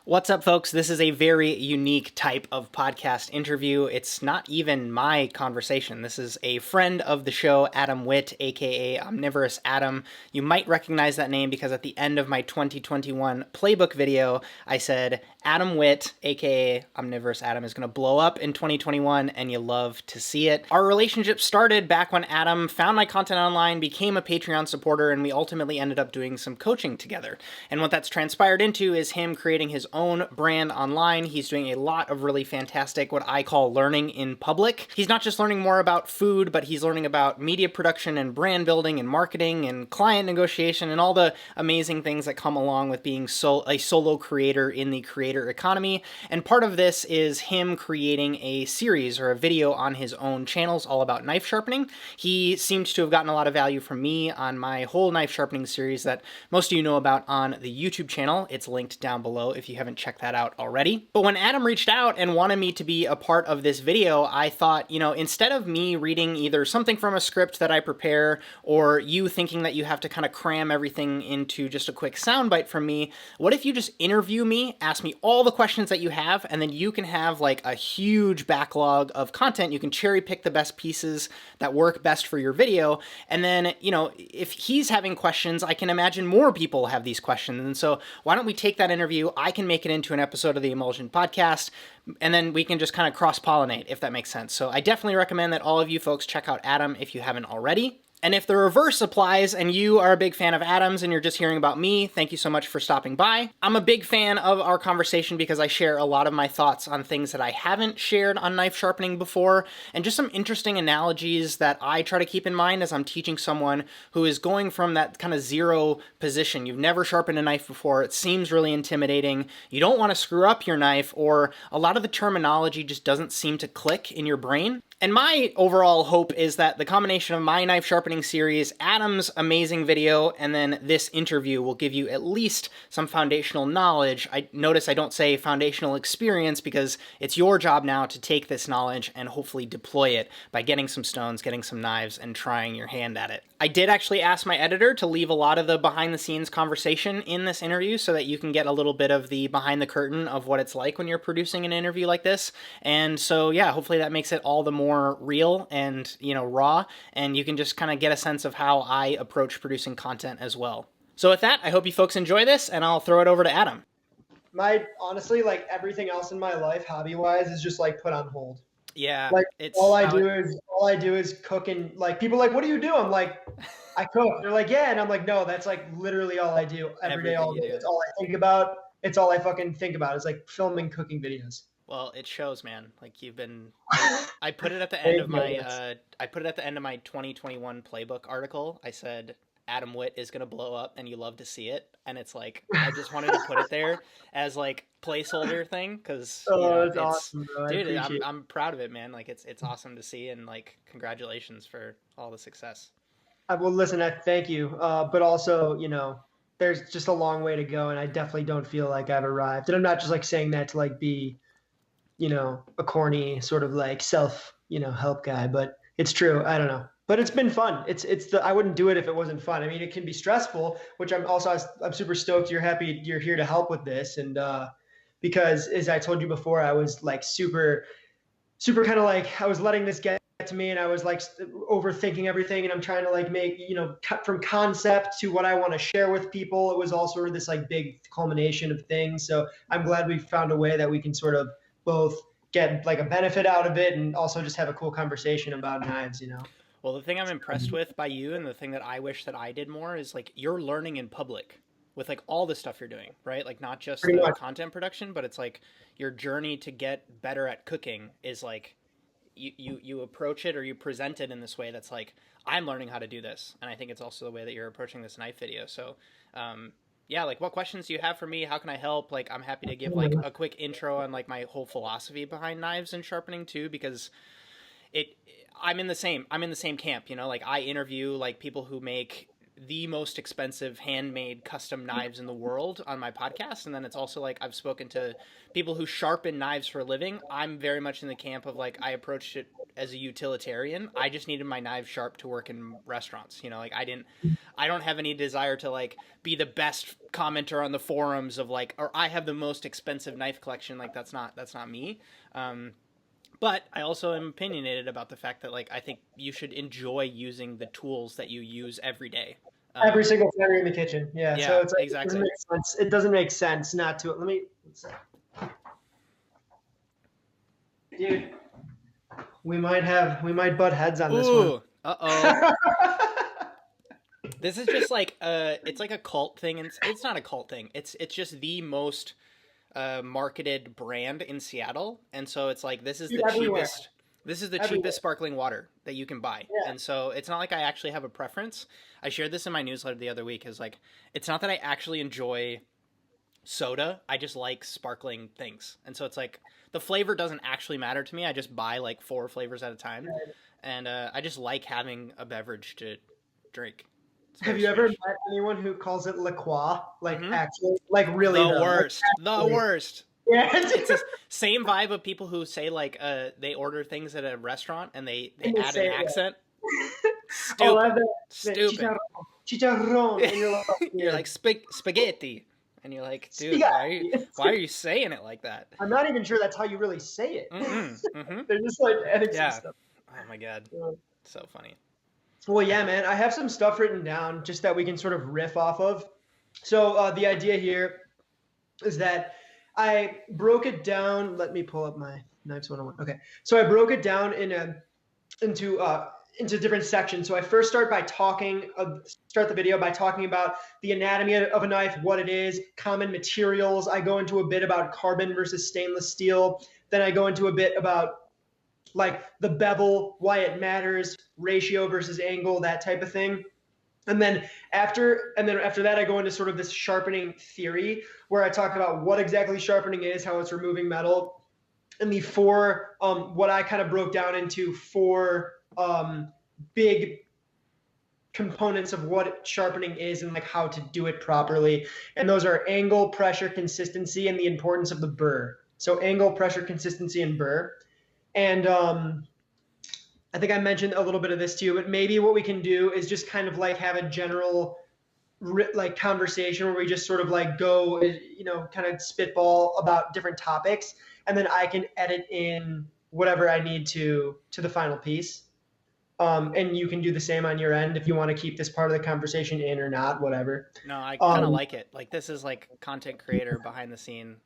What's up, folks? This is a very unique type of podcast interview. It's not even my conversation. This is a friend of the show, Adam Witt, aka Omnivorous Adam. You might recognize that name because at the end of my 2021 playbook video, I said Adam Witt, aka Omnivorous Adam, is going to blow up in 2021, and you love to see it. Our relationship started back when Adam found my content online, became a Patreon supporter, and we ultimately ended up doing some coaching together. And what that's transpired into is him creating his own brand online. He's doing a lot of really fantastic, what I call learning in public. He's not just learning more about food, but he's learning about media production and brand building and marketing and client negotiation and all the amazing things that come along with being a solo creator in the creator economy. And part of this is him creating a series or a video on his own channels all about knife sharpening. He seems to have gotten a lot of value from me on my whole knife sharpening series that most of you know about on the YouTube channel. It's linked down below if you haven't checked that out already. But when Adam reached out and wanted me to be a part of this video, I thought, instead of me reading either something from a script that I prepare or you thinking that you have to kind of cram everything into just a quick soundbite from me, what if you just interview me, ask me all the questions that you have, and then you can have like a huge backlog of content. You can cherry pick the best pieces that work best for your video. And then, if he's having questions, I can imagine more people have these questions. And so why don't we take that interview? I can make it into an episode of the Emulsion podcast, and then we can just kind of cross-pollinate, if that makes sense. So I definitely recommend that all of you folks check out Adam if you haven't already. And if the reverse applies and you are a big fan of Adam's and you're just hearing about me, thank you so much for stopping by. I'm a big fan of our conversation because I share a lot of my thoughts on things that I haven't shared on knife sharpening before, and just some interesting analogies that I try to keep in mind as I'm teaching someone who is going from that kind of zero position. You've never sharpened a knife before. It seems really intimidating. You don't want to screw up your knife, or a lot of the terminology just doesn't seem to click in your brain. And my overall hope is that the combination of my knife sharpening series, Adam's amazing video, and then this interview will give you at least some foundational knowledge. I notice I don't say foundational experience because it's your job now to take this knowledge and hopefully deploy it by getting some stones, getting some knives, and trying your hand at it. I did actually ask my editor to leave a lot of the behind the scenes conversation in this interview so that you can get a little bit of the behind the curtain of what it's like when you're producing an interview like this. And so, yeah, hopefully that makes it all the more real and, raw, and you can just kind of get a sense of how I approach producing content as well. So with that, I hope you folks enjoy this, and I'll throw it over to Adam. Honestly, like everything else in my life, hobby-wise, is just like put on hold. Yeah, like all I do is cook, and like people are like, what do you do? I'm like, I cook. They're like, yeah, and I'm like, no, that's like literally all I do every day, all day. It's all I think about. It's all I fucking think about. It's like filming cooking videos. Well, it shows, man. Like you've been. I put it at the end of my. I put it at the end of my 2021 playbook article. I said Adam Witt is gonna blow up, and you love to see it. And it's like I just wanted to put it there as like placeholder thing because it's awesome, bro. Dude, I'm proud of it, man. Like it's awesome to see, and like congratulations for all the success. Well, listen, I thank you, but also there's just a long way to go, and I definitely don't feel like I've arrived. And I'm not just like saying that to like be a corny sort of like self help guy, but it's true. I don't know, but it's been fun. I wouldn't do it if it wasn't fun. I mean, it can be stressful, which I'm super stoked you're here to help with this. And because as I told you before, I was like super kind of like, I was letting this get to me, and I was like overthinking everything, and I'm trying to like make, cut from concept to what I want to share with people. It was all sort of this like big culmination of things. So I'm glad we found a way that we can sort of both get like a benefit out of it and also just have a cool conversation about knives. Well, the thing I'm impressed with by you, and the thing that I wish that I did more, is like you're learning in public with like all the stuff you're doing, right? Like not just the content production, but it's like your journey to get better at cooking is like you approach it or you present it in this way that's like, I'm learning how to do this. And I think it's also the way that you're approaching this knife video. So yeah, like what questions do you have for me? How can I help? Like I'm happy to give like a quick intro on like my whole philosophy behind knives and sharpening too, because I'm in the same camp, like I interview like people who make the most expensive handmade custom knives in the world on my podcast. And then it's also like I've spoken to people who sharpen knives for a living. I'm very much in the camp of like I approach it as a utilitarian. I just needed my knives sharp to work in restaurants. You know, like I don't have any desire to like be the best commenter on the forums of like, or I have the most expensive knife collection. Like that's not me. But I also am opinionated about the fact that like I think you should enjoy using the tools that you use every day. Every single time you're in the kitchen. Yeah. So Yeah, it's like, exactly. it doesn't make sense not to. Let's see. Dude, we might butt heads on this one. Ooh, uh-oh. This is just like it's like a cult thing, and it's not a cult thing. It's just the most marketed brand in Seattle, and so it's like this is Dude, the everywhere. cheapest. This is the Everywhere. cheapest sparkling water that you can buy, Yeah. and so it's not like I actually have a preference. I shared this in my newsletter the other week. Is like it's not that I actually enjoy soda. I just like sparkling things, and so it's like the flavor doesn't actually matter to me. I just buy like 4 flavors at a time, and I just like having a beverage to drink. Have you ever met anyone who calls it La Croix? Like actually, like really the though. worst, like, the worst. Yeah, It's the same vibe of people who say like they order things at a restaurant and they add an accent. Stupid, stupid. Chicharrón. And you're like, You're like spaghetti, and you're like, dude, why are you saying it like that? I'm not even sure that's how you really say it. Mm-hmm. They're just like adding Yeah. some stuff. Oh my god, so funny. Well, yeah, man. I have some stuff written down just that we can sort of riff off of. So the idea here is that I broke it down. Let me pull up my Knives 101. Okay. So I broke it down into different sections. So I first start the video by talking about the anatomy of a knife, what it is, common materials. I go into a bit about carbon versus stainless steel. Then I go into a bit about like the bevel, why it matters, ratio versus angle, that type of thing. And then after that, I go into sort of this sharpening theory where I talk about what exactly sharpening is, how it's removing metal, and the four, what I kind of broke down into 4 big components of what sharpening is and like how to do it properly. And those are angle, pressure, consistency, and the importance of the burr. So angle, pressure, consistency, and burr. And I think I mentioned a little bit of this too, but maybe what we can do is just kind of like have a general like conversation where we just sort of like go, kind of spitball about different topics, and then I can edit in whatever I need to the final piece. And you can do the same on your end if you want to keep this part of the conversation in or not, whatever. No, I kind of like it. Like this is like content creator behind the scene.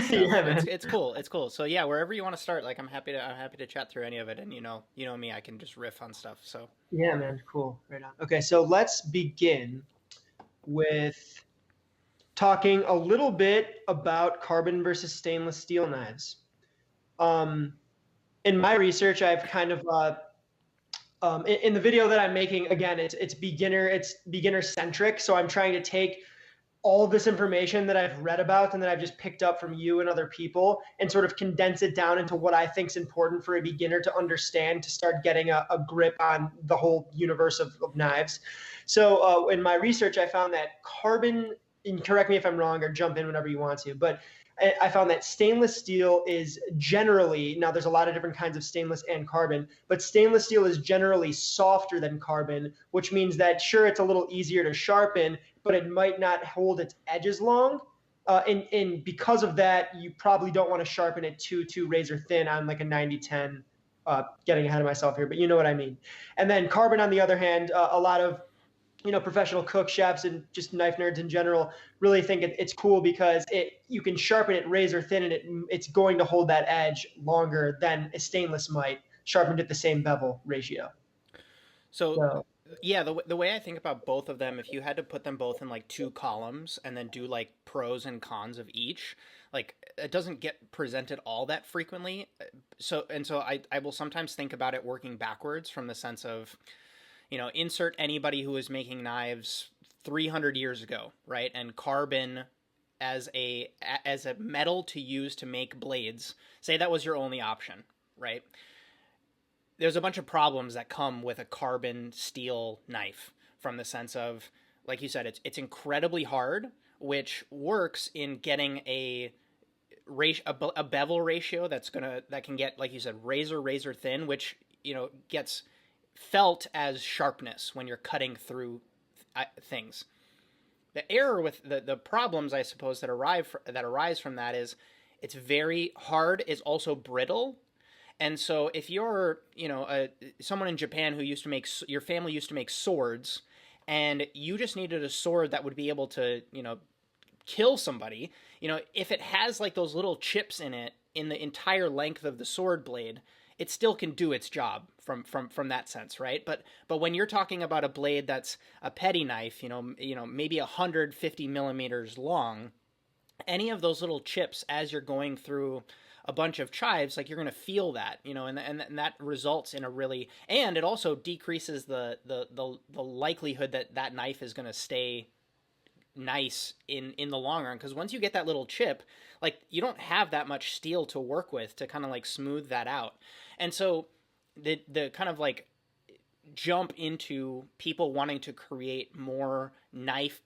Yeah, man. It's cool. It's cool. So yeah, wherever you want to start, like I'm happy to chat through any of it. And you know me, I can just riff on stuff. So yeah, man, cool. Right on. Okay, so let's begin with talking a little bit about carbon versus stainless steel knives. In my research, I've kind of in the video that I'm making, again, it's beginner centric. So I'm trying to take all of this information that I've read about and that I've just picked up from you and other people and sort of condense it down into what I think is important for a beginner to understand to start getting a grip on the whole universe of knives. So in my research, I found that carbon, and correct me if I'm wrong or jump in whenever you want to, but I found that stainless steel is generally, now there's a lot of different kinds of stainless and carbon, but stainless steel is generally softer than carbon, which means that sure, it's a little easier to sharpen, but it might not hold its edges long. And because of that, you probably don't want to sharpen it too razor thin on like a 90-10, getting ahead of myself here, but you know what I mean. And then carbon, on the other hand, a lot of professional cook chefs and just knife nerds in general really think it's cool because you can sharpen it razor thin and it's going to hold that edge longer than a stainless might, sharpened at the same bevel ratio. So yeah, the way I think about both of them, if you had to put them both in like 2 columns and then do like pros and cons of each, like it doesn't get presented all that frequently. So I will sometimes think about it working backwards from the sense of, insert anybody who was making knives 300 years ago, right? And carbon as a metal to use to make blades, say that was your only option, right? There's a bunch of problems that come with a carbon steel knife from the sense of, like you said, it's incredibly hard, which works in getting a bevel ratio that can get, like you said, razor thin, which gets felt as sharpness when you're cutting through things. The error with the problems, I suppose, that arise from that is it's very hard, is also brittle. And so if you're, someone in Japan who used to make, your family used to make swords, and you just needed a sword that would be able to, kill somebody, if it has like those little chips in it in the entire length of the sword blade, it still can do its job from that sense, right? But when you're talking about a blade that's a petty knife, maybe 150 millimeters long, any of those little chips as you're going through a bunch of chives, like, you're going to feel that, and that results in a really, and it also decreases the likelihood that that knife is going to stay nice in the long run, because once you get that little chip, like, you don't have that much steel to work with to kind of like smooth that out. And so the kind of like jump into people wanting to create more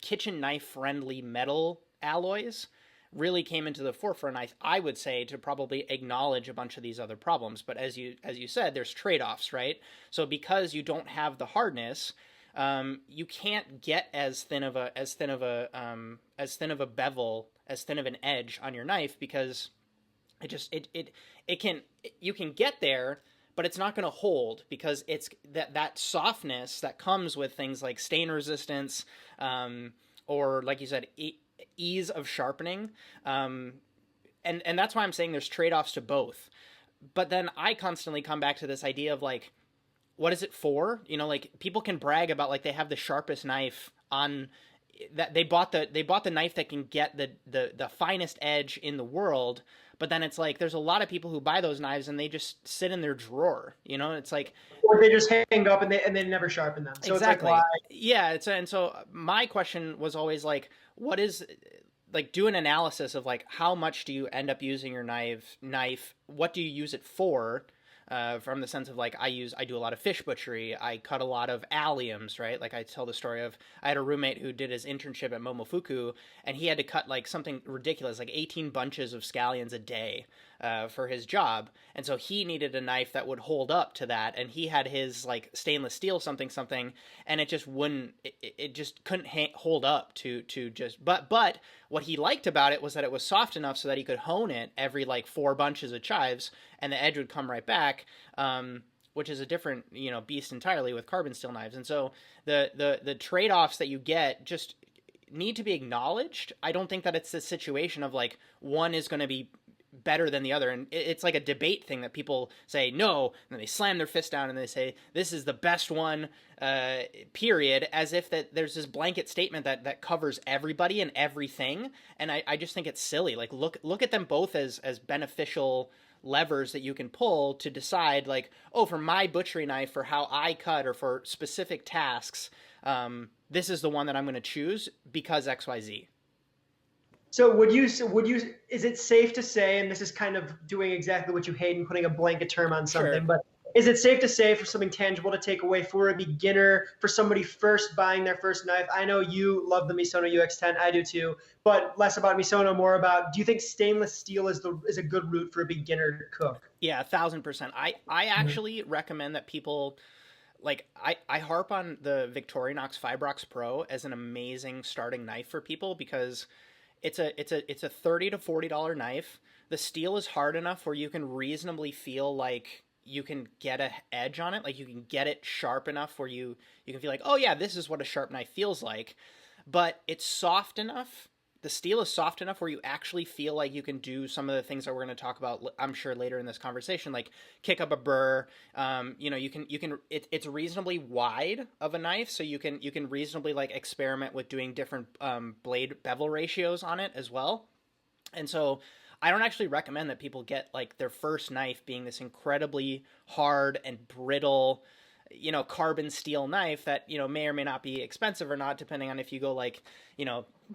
kitchen knife friendly metal alloys really came into the forefront, I would say, to probably acknowledge a bunch of these other problems. But as you said, there's trade-offs, right? So because you don't have the hardness, you can't get as thin of a bevel, as thin of an edge on your knife, because you can get there, but it's not going to hold, because it's that softness that comes with things like stain resistance, or, like you said, ease of sharpening, and that's why I'm saying there's trade-offs to both. But then I constantly come back to this idea of, like, what is it for? Like, people can brag about, like, they have the sharpest knife on that, they bought the knife that can get the finest edge in the world. But then it's like, there's a lot of people who buy those knives and they just sit in their drawer. It's like, or they just hang up and they never sharpen them. So exactly. It's like, why? Yeah. And so my question was always like, what is, like, do an analysis of, like, how much do you end up using your knife? What do you use it for? From the sense of, like, I do a lot of fish butchery. I cut a lot of alliums, right? Like, I tell the story of, I had a roommate who did his internship at Momofuku, and he had to cut, like, something ridiculous, like 18 bunches of scallions a day for his job. And so he needed a knife that would hold up to that. And he had his, like, stainless steel something, and it just wouldn't, it just couldn't hold up to just, but what he liked about it was that it was soft enough so that he could hone it every, like, 4 bunches of chives, and the edge would come right back, which is a different, beast entirely with carbon steel knives. And so the trade-offs that you get just need to be acknowledged. I don't think that it's a situation of, like, one is going to be better than the other, and it's like a debate thing that people say no, and then they slam their fist down and they say this is the best one, period, as if that there's this blanket statement that covers everybody and everything. And I just think it's silly. Like, look at them both as beneficial levers that you can pull to decide, like, oh, for my butchery knife, for how I cut, or for specific tasks, this is the one that I'm going to choose because XYZ. So would you, is it safe to say, and this is kind of doing exactly what you hate and putting a blanket term on something, Sure. but is it safe to say, for something tangible to take away for a beginner, for somebody first buying their first knife? I know you love the Misono UX10, I do too, but less about Misono, more about, do you think stainless steel is a good route for a beginner to cook? Yeah, 1,000%. I actually recommend that people, like, I harp on the Victorinox Fibrox Pro as an amazing starting knife for people, because it's a $30 to $40 knife. The steel is hard enough where you can reasonably feel like you can get an edge on it. Like, you can get it sharp enough where you can feel like, oh yeah, this is what a sharp knife feels like. But it's soft enough. The steel is soft enough where you actually feel like you can do some of the things that we're going to talk about, I'm sure, later in this conversation, like kick up a burr. It's reasonably wide of a knife, so you can reasonably, like, experiment with doing different blade bevel ratios on it as well. And so I don't actually recommend that people get, like, their first knife being this incredibly hard and brittle, carbon steel knife that, may or may not be expensive or not, depending on if you go, like,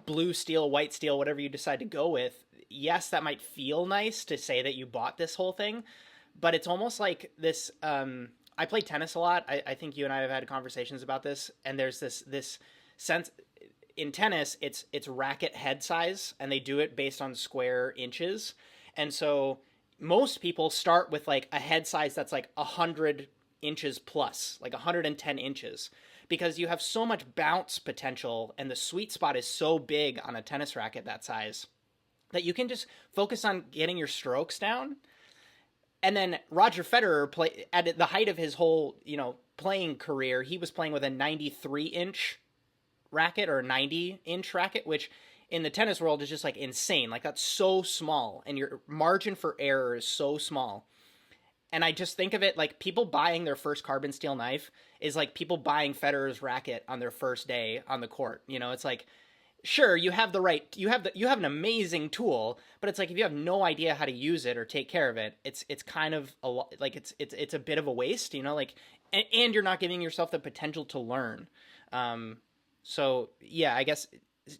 blue steel, white steel, whatever you decide to go with. Yes, that might feel nice to say that you bought this whole thing, but it's almost like this, I play tennis a lot. I think you and I have had conversations about this, and there's this sense in tennis, it's racket head size, and they do it based on square inches. And so most people start with, like, a head size that's like 100 inches plus, like 110 inches, because you have so much bounce potential and the sweet spot is so big on a tennis racket that size that you can just focus on getting your strokes down. And then Roger Federer at the height of his whole, playing career, he was playing with a 93-inch racket or a 90-inch racket, which in the tennis world is just like insane. Like that's so small and your margin for error is so small. And I just think of it like people buying their first carbon steel knife is like people buying Federer's racket on their first day on the court. It's like, sure, you have you have an amazing tool, but it's like if you have no idea how to use it or take care of it, it's kind of it's a bit of a waste, like, and you're not giving yourself the potential to learn. So yeah, I guess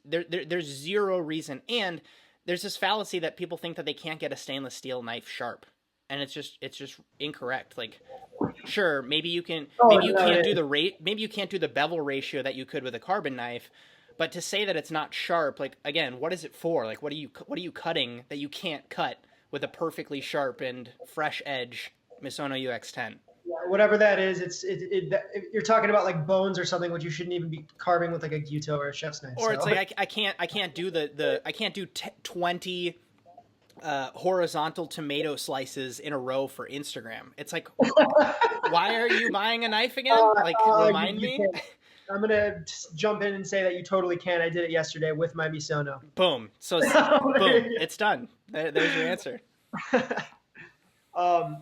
there's zero reason, and there's this fallacy that people think that they can't get a stainless steel knife sharp, and it's just incorrect. Like, sure, maybe you can't do the bevel ratio that you could with a carbon knife, but to say that it's not sharp, like, again, what is it for? Like, what are you cutting that you can't cut with a perfectly sharpened, fresh edge Misono UX10? Whatever that is, you're talking about like bones or something, which you shouldn't even be carving with like a gyuto or a chef's knife. Or it's like I can't do 20 horizontal tomato slices in a row for Instagram. It's like, why are you buying a knife again? Like, remind me. I'm gonna jump in and say that you totally can. I did it yesterday with my Misono. Boom. So boom, it's done. There's your answer.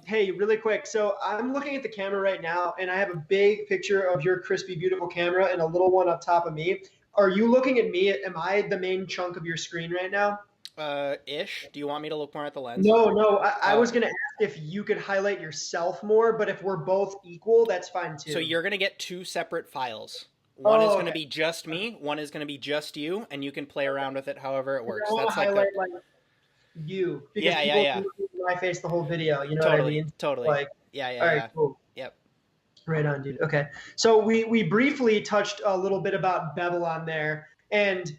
Hey, really quick. So I'm looking at the camera right now, and I have a big picture of your crispy, beautiful camera and a little one up top of me. Are you looking at me? Am I the main chunk of your screen right now? Ish. Do you want me to look more at the lens? No. I was going to ask if you could highlight yourself more, but if we're both equal, that's fine too. So you're going to get two separate files. One is going to be just me. One is going to be just you, and you can play around with it however it works. That's highlight like you. Because yeah. My face the whole video. You know totally, what I mean? Totally. Like, yeah. All right, cool. Yep. Right on, dude. Okay. So we briefly touched a little bit about bevel on there. And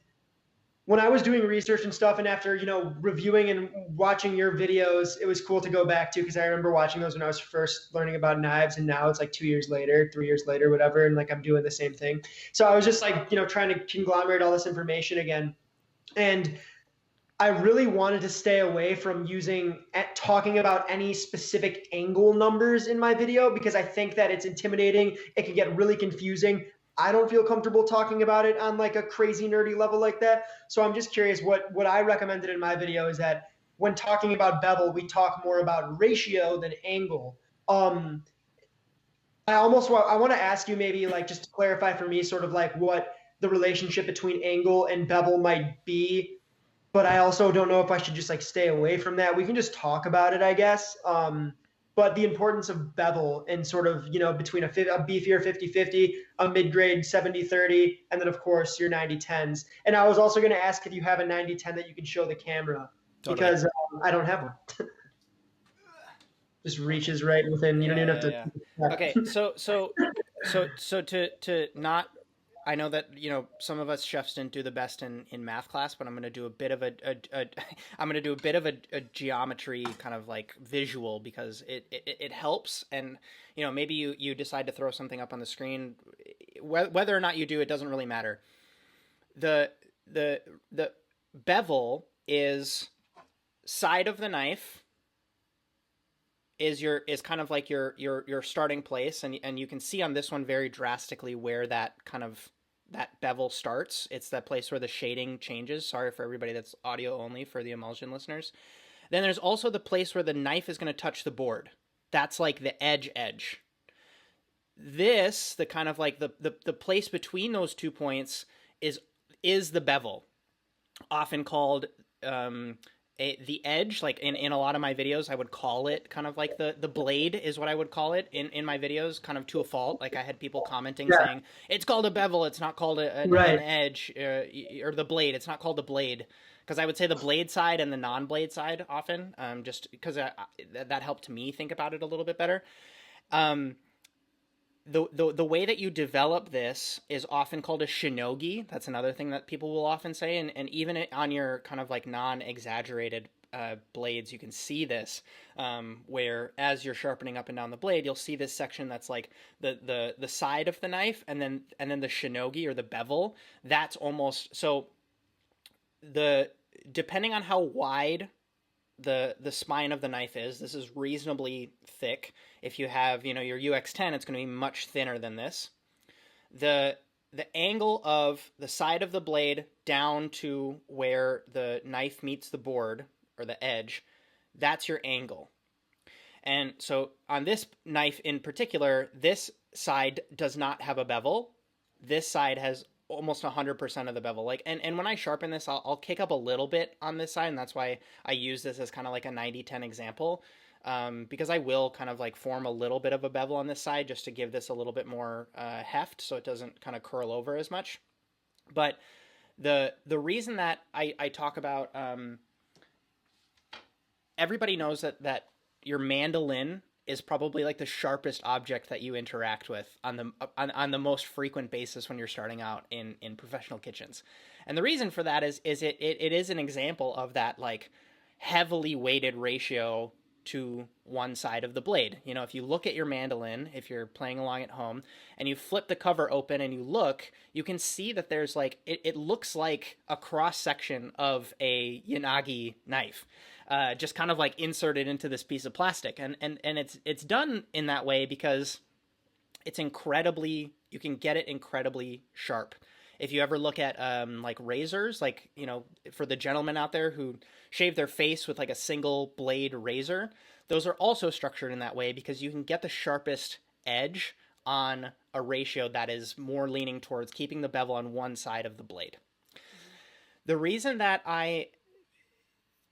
when I was doing research and stuff, and after, reviewing and watching your videos, it was cool to go back to, because I remember watching those when I was first learning about knives, and now it's like 2 years later, 3 years later, whatever, and like I'm doing the same thing. So I was just like, trying to conglomerate all this information again. And I really wanted to stay away from talking about any specific angle numbers in my video, because I think that it's intimidating. It can get really confusing. I don't feel comfortable talking about it on like a crazy nerdy level like that. So I'm just curious, what I recommended in my video is that when talking about bevel, we talk more about ratio than angle. I want to ask you maybe like just to clarify for me sort of like what the relationship between angle and bevel might be. But I also don't know if I should just like stay away from that. We can just talk about it, I guess. But the importance of bevel and sort of, between a beefier 50-50, a mid-grade 70-30, and then, of course, your 90-10s. And I was also going to ask if you have a 90-10 that you can show the camera, because I don't have one. Just reaches right within. You don't even have to. Yeah. Okay, so to not. I know that some of us chefs didn't do the best in math class, but I'm going to do a bit of a geometry kind of like visual, because it helps, and maybe you decide to throw something up on the screen, whether or not you do, it doesn't really matter. The bevel is side of the knife is kind of like your starting place, and you can see on this one very drastically where that bevel starts. It's that place where the shading changes. Sorry for everybody that's audio only, for the emulsion listeners. Then there's also the place where the knife is going to touch the board. That's like the edge. This, the kind of like the place between those 2 points is the bevel, often called the edge. Like in a lot of my videos, I would call it kind of like the blade is what I would call it in my videos, kind of to a fault. Like I had people commenting saying it's called a bevel, it's not called an edge, or the blade, it's not called the blade. Because I would say the blade side and the non-blade side often, just because that helped me think about it a little bit better. The way that you develop this is often called a shinogi. That's another thing that people will often say, and even on your kind of like non-exaggerated blades, you can see this, where as you're sharpening up and down the blade, you'll see this section that's like the side of the knife, and then the shinogi or the bevel. That's almost so the depending on how wide the spine of the knife is. This is reasonably thick. If you have your UX10, it's going to be much thinner than this. The angle of the side of the blade down to where the knife meets the board or the edge, that's your angle. And so on this knife in particular, this side does not have a bevel. This side has almost 100% of the bevel. And when I sharpen this, I'll kick up a little bit on this side, and that's why I use this as kind of like a 90-10 example. Because I will kind of like form a little bit of a bevel on this side just to give this a little bit more heft, so it doesn't kind of curl over as much. But the reason that I talk about everybody knows that your mandolin is probably like the sharpest object that you interact with on the most frequent basis when you're starting out in professional kitchens. And the reason for that is it is an example of that like heavily weighted ratio to one side of the blade. If you look at your mandolin, if you're playing along at home, and you flip the cover open and you look, you can see that there's like, it looks like a cross section of a Yanagi knife, just kind of like inserted into this piece of plastic. And it's done in that way because you can get it incredibly sharp. If you ever look at like razors, like, for the gentlemen out there who shave their face with like a single blade razor, those are also structured in that way because you can get the sharpest edge on a ratio that is more leaning towards keeping the bevel on one side of the blade. The reason that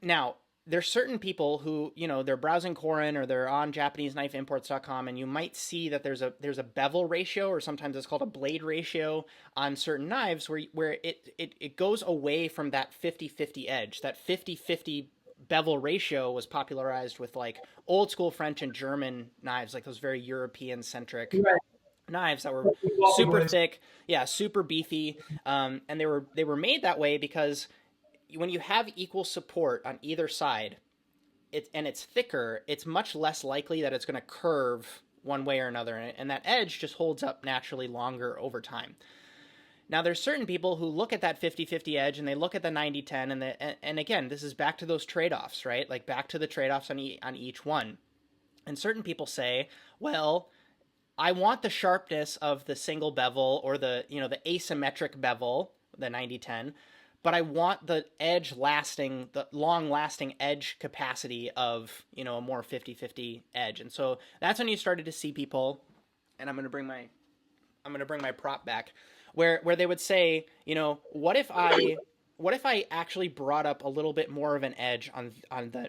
now, there's certain people who, they're browsing Korin or they're on JapaneseKnifeImports.com, and you might see that there's a bevel ratio, or sometimes it's called a blade ratio on certain knives where it goes away from that 50-50 edge. That 50-50 bevel ratio was popularized with like old school French and German knives, like those very European centric knives that were super thick, super beefy, and they were made that way because when you have equal support on either side, it's thicker, it's much less likely that it's going to curve one way or another, and that edge just holds up naturally longer over time. Now, there's certain people who look at that 50-50 edge and they look at the 90-10, and again, this is back to those trade-offs, right? Like back to the trade-offs on each one. And certain people say, well, I want the sharpness of the single bevel or the asymmetric bevel, the 90-10, but I want the the long-lasting edge capacity of, a more 50-50 edge. And so that's when you started to see people, and I'm going to bring my prop back, where they would say, what if I actually brought up a little bit more of an edge on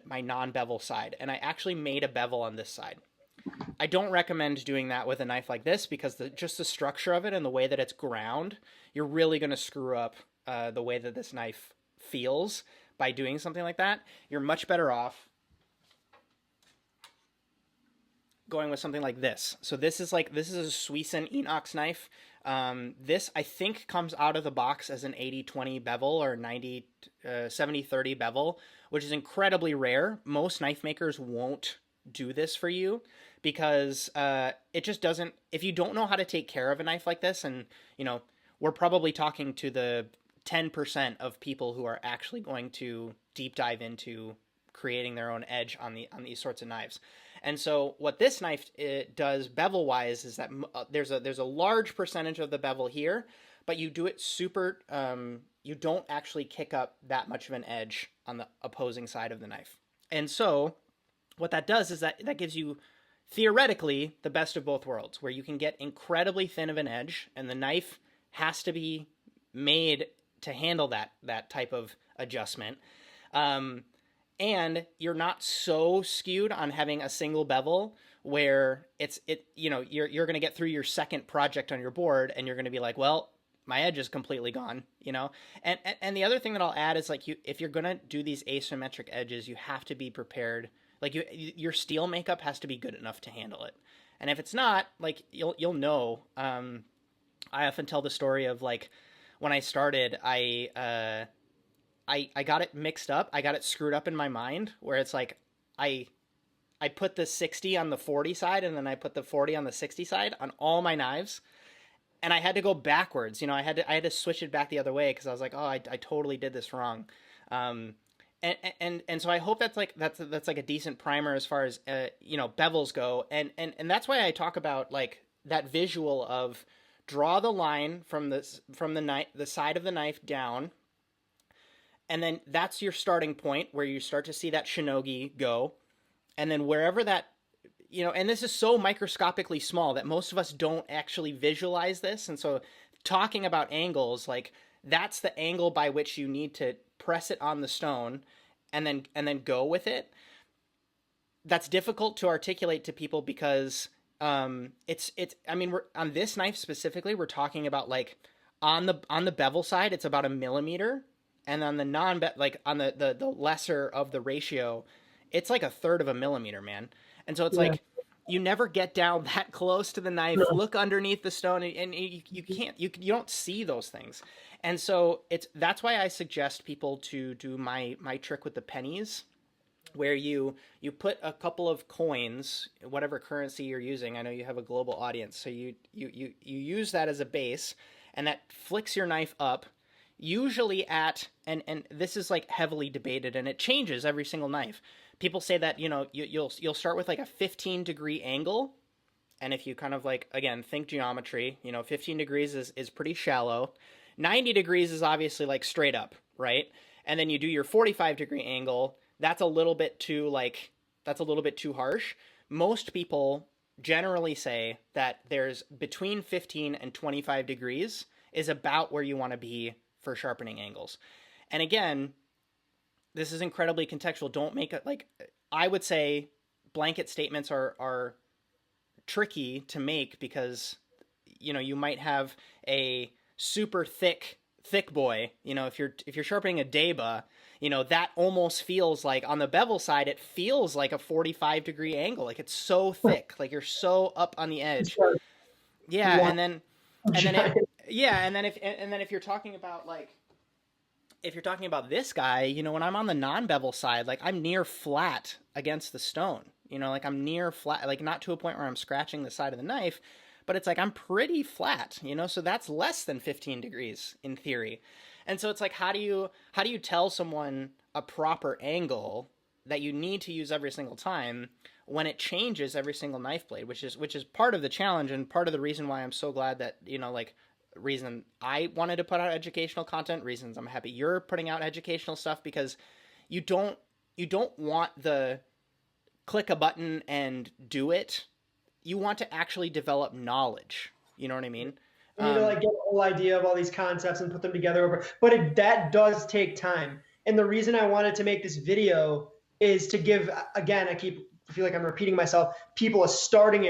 my non-bevel side, and I actually made a bevel on this side? I don't recommend doing that with a knife like this because just the structure of it and the way that it's ground, you're really going to screw up the way that this knife feels by doing something like that. You're much better off going with something like this. So this is a Suisun Enox knife. This I think comes out of the box as an 80-20 bevel or 70-30 bevel, which is incredibly rare. Most knife makers won't do this for you because it just doesn't. If you don't know how to take care of a knife like this, and we're probably talking to the 10% of people who are actually going to deep dive into creating their own edge on these sorts of knives. And so what this knife does bevel wise is that there's a large percentage of the bevel here, but you do it super, you don't actually kick up that much of an edge on the opposing side of the knife. And so what that does is that gives you theoretically the best of both worlds, where you can get incredibly thin of an edge, and the knife has to be made to handle that type of adjustment. And you're not so skewed on having a single bevel where you're going to get through your second project on your board and you're going to be like, well, my edge is completely gone, And the other thing that I'll add is if you're going to do these asymmetric edges, you have to be prepared. Your steel makeup has to be good enough to handle it. And if it's not, you'll know. I often tell the story of when I started, I got it mixed up. I got it screwed up in my mind where it's like I I put the 60 on the 40 side and then I put the 40 on the 60 side on all my knives. And I had to go backwards. I had to switch it back the other way because I was like, oh, I totally did this wrong. Um, and so I hope that's like a decent primer as far as bevels go. And that's why I talk about like that visual of draw the line from the side of the knife down, and then that's your starting point where you start to see that shinogi go, and then wherever that and this is so microscopically small that most of us don't actually visualize this. And so talking about angles, like that's the angle by which you need to press it on the stone and then go with it. That's difficult to articulate to people because it's I mean, we're on this knife specifically, we're talking about like on the bevel side, it's about a millimeter, and on the non like on the lesser of the ratio, it's like a third of a millimeter, man. And so it's Yeah. like you never get down that close to the knife, No. look underneath the stone, and you can't you don't see those things. And so that's why I suggest people to do my trick with the pennies, where you put a couple of coins, whatever currency you're using. I know you have a global audience, so you use that as a base, and that flicks your knife up. Usually at and this is like heavily debated, and it changes every single knife. People say that you'll start with like a 15-degree angle, and if you kind of like again think geometry, 15 degrees is pretty shallow. 90 degrees is obviously like straight up, right? And then you do your 45-degree angle. That's a little bit too harsh. Most people generally say that there's between 15 and 25 degrees is about where you want to be for sharpening angles. And again, this is incredibly contextual. Don't make it like, I would say blanket statements are tricky to make because you might have a super thick boy. If you're sharpening a deba, that almost feels like on the bevel side, it feels like a 45-degree angle. Like it's so thick, like you're so up on the edge. Yeah, One and then giant. yeah, and then if you're talking about like if you're talking about this guy, when I'm on the non-bevel side, like I'm near flat against the stone. Like I'm near flat, like not to a point where I'm scratching the side of the knife, but it's like I'm pretty flat, so that's less than 15 degrees in theory. And so it's like how do you tell someone a proper angle that you need to use every single time when it changes every single knife blade, which is part of the challenge and part of the reason why I'm so glad that like reason I wanted to put out educational content, reasons I'm happy you're putting out educational stuff, because you don't want the click a button and do it. You want to actually develop knowledge. You know what I mean? You need to like get a whole idea of all these concepts and put them together over. But that does take time. And the reason I wanted to make this video is to give, again, I feel like I'm repeating myself, people a starting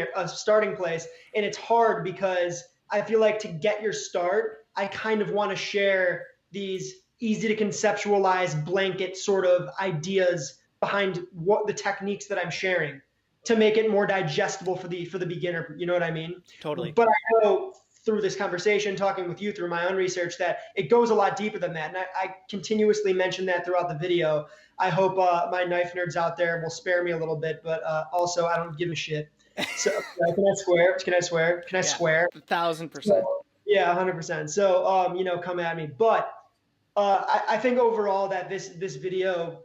place. And it's hard because I feel like to get your start, I kind of want to share these easy to conceptualize blanket sort of ideas behind what the techniques that I'm sharing to make it more digestible for the beginner. You know what I mean? Totally. But I know through this conversation, talking with you through my own research, that it goes a lot deeper than that. And I continuously mention that throughout the video. I hope my knife nerds out there will spare me a little bit, but also I don't give a shit. So can I swear? Can I swear? Can I Yeah, swear? 1,000%. So, yeah, 100%. So come at me. But I think overall that this video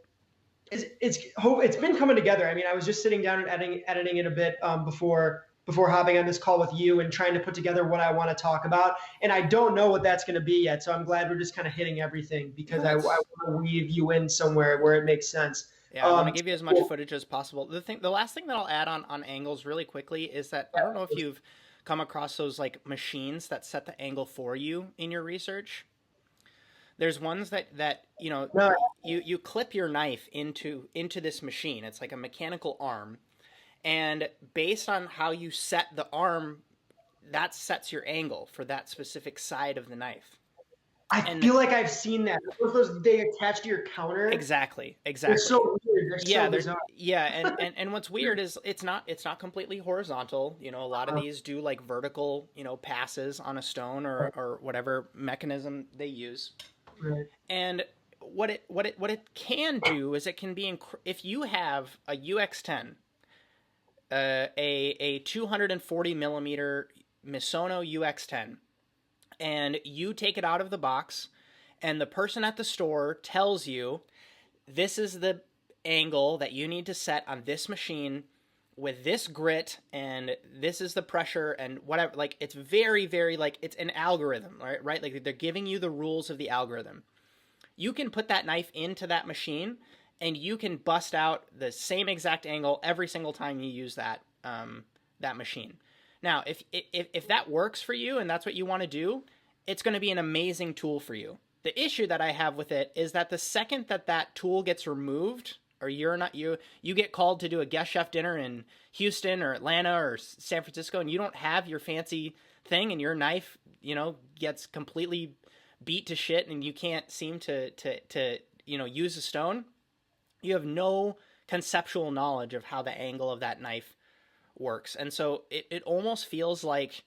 it's been coming together. I mean, I was just sitting down and editing it a bit before hopping on this call with you and trying to put together what I want to talk about. And I don't know what that's going to be yet. So I'm glad we're just kind of hitting everything because I want to weave you in somewhere where it makes sense. Yeah, I want to give you as much footage as possible. The last thing that I'll add on angles really quickly is that I don't know if you've come across those like machines that set the angle for you in your research. There's ones that No, you clip your knife into this machine. It's like a mechanical arm, and based on how you set the arm, that sets your angle for that specific side of the knife. I And feel like I've seen that. Those they attach to your counter. exactly, They're exactly. so weird. They're Yeah, so bizarre. and what's weird is it's not completely horizontal. A lot of these do like vertical, passes on a stone or whatever mechanism they use. Right. And what it can do is it can be if you have a UX10, a 240 millimeter Misono UX10, and you take it out of the box, and the person at the store tells you this is the angle that you need to set on this machine with this grit, and this is the pressure and whatever. Like, it's very, very, like, it's an algorithm, right? Like, they're giving you the rules of the algorithm. You can put that knife into that machine, and you can bust out the same exact angle every single time you use that machine. Now, if that works for you and that's what you want to do, it's going to be an amazing tool for you. The issue that I have with it is that the second that tool gets removed, or you get called to do a guest chef dinner in Houston or Atlanta or San Francisco, and you don't have your fancy thing, and your knife, gets completely beat to shit, and you can't seem to use a stone, you have no conceptual knowledge of how the angle of that knife works. And so it almost feels like,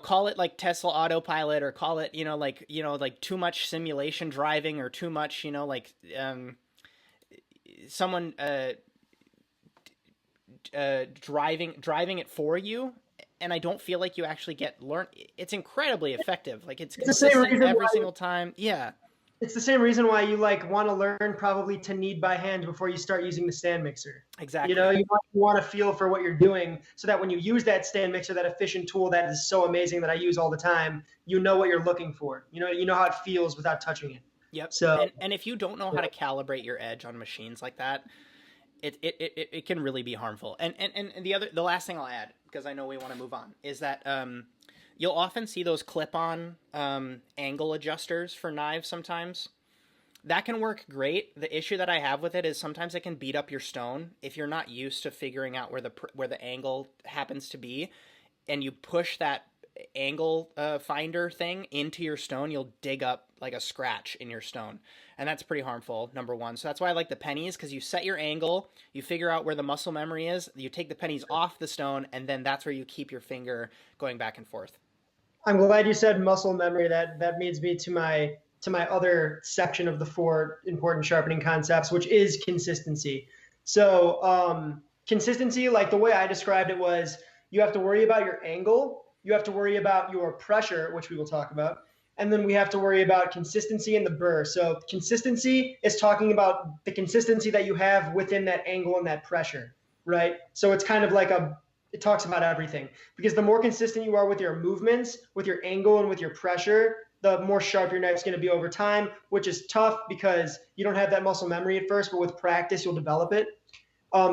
call it like Tesla autopilot, or call it, like too much simulation driving, or too much, someone driving it for you. And I don't feel like you actually learn. It's incredibly effective. Like, it's consistent every single time. Yeah. It's the same reason why you want to learn probably to knead by hand before you start using the stand mixer. Exactly. You want to feel for what you're doing, so that when you use that stand mixer, that efficient tool that is so amazing that I use all the time, you know what you're looking for. You know how it feels without touching it. Yep. So, and if you don't know how to calibrate your edge on machines like that, it can really be harmful. And the last thing I'll add, because I know we want to move on, is that you'll often see those clip-on angle adjusters for knives sometimes. That can work great. The issue that I have with it is sometimes it can beat up your stone if you're not used to figuring out where the angle happens to be, and you push that angle finder thing into your stone, you'll dig up like a scratch in your stone, and that's pretty harmful, number one. So that's why I like the pennies, because you set your angle, you figure out where the muscle memory is, you take the pennies off the stone, and then that's where you keep your finger going back and forth. I'm glad you said muscle memory. That leads me to my other section of the 4 important sharpening concepts, which is consistency. So consistency, like the way I described it, was you have to worry about your angle, you have to worry about your pressure, which we will talk about, and then we have to worry about consistency in the burr. So consistency is talking about the consistency that you have within that angle and that pressure, right? So it's kind of like it talks about everything, because the more consistent you are with your movements, with your angle and with your pressure, the more sharp your knife's going to be over time, which is tough because you don't have that muscle memory at first, but with practice, you'll develop it.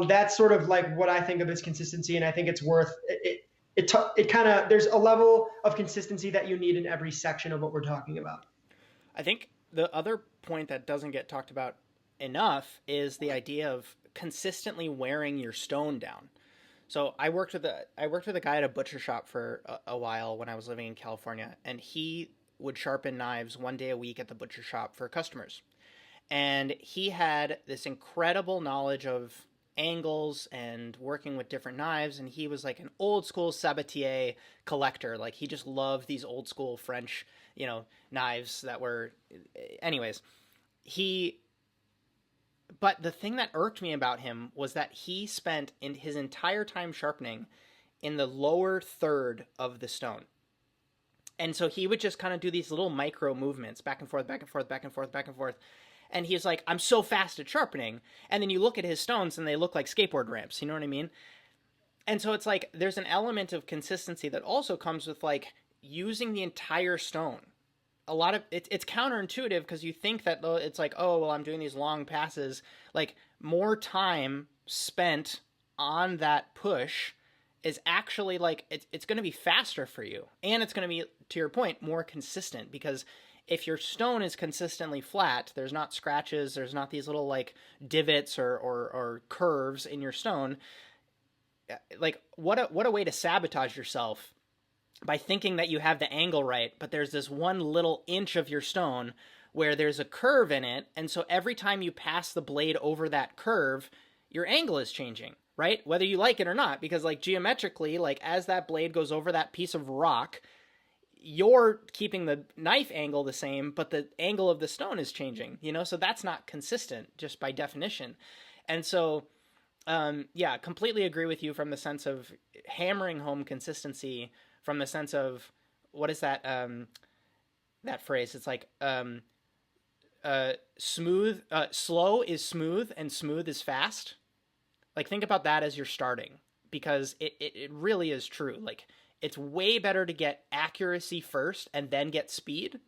That's sort of like what I think of as consistency, and I think it's worth it. It kind of, there's a level of consistency that you need in every section of what we're talking about. I think the other point that doesn't get talked about enough is the idea of consistently wearing your stone down. So I worked with a guy at a butcher shop for a while when I was living in California, and he would sharpen knives 1 day a week at the butcher shop for customers. And he had this incredible knowledge of angles and working with different knives, and he was like an old school sabatier collector. Like, he just loved these old school French, knives that were, anyways. But the thing that irked me about him was that he spent in his entire time sharpening in the lower third of the stone. And so he would just kind of do these little micro movements, back and forth, back and forth, back and forth, back and forth. And he's like, I'm so fast at sharpening. And then you look at his stones and they look like skateboard ramps. You know what I mean? And so it's like, there's an element of consistency that also comes with like using the entire stone. A lot of it's counterintuitive, because you think that it's like, oh, well, I'm doing these long passes. Like, more time spent on that push is actually like, it's going to be faster for you. And it's going to be, to your point, more consistent, because if your stone is consistently flat, there's not scratches, there's not these little like divots or curves in your stone. Like, what a way to sabotage yourself by thinking that you have the angle right, but there's this one little inch of your stone where there's a curve in it, and so every time you pass the blade over that curve, your angle is changing, right? Whether you like it or not, because like geometrically, like as that blade goes over that piece of rock, you're keeping the knife angle the same, but the angle of the stone is changing, you know? So that's not consistent just by definition. And so, yeah, completely agree with you from the sense of hammering home consistency, from the sense of, what is that, that phrase? It's like, slow is smooth and smooth is fast. Like, think about that as you're starting, because it really is true. Like, it's way better to get accuracy first and then get speed,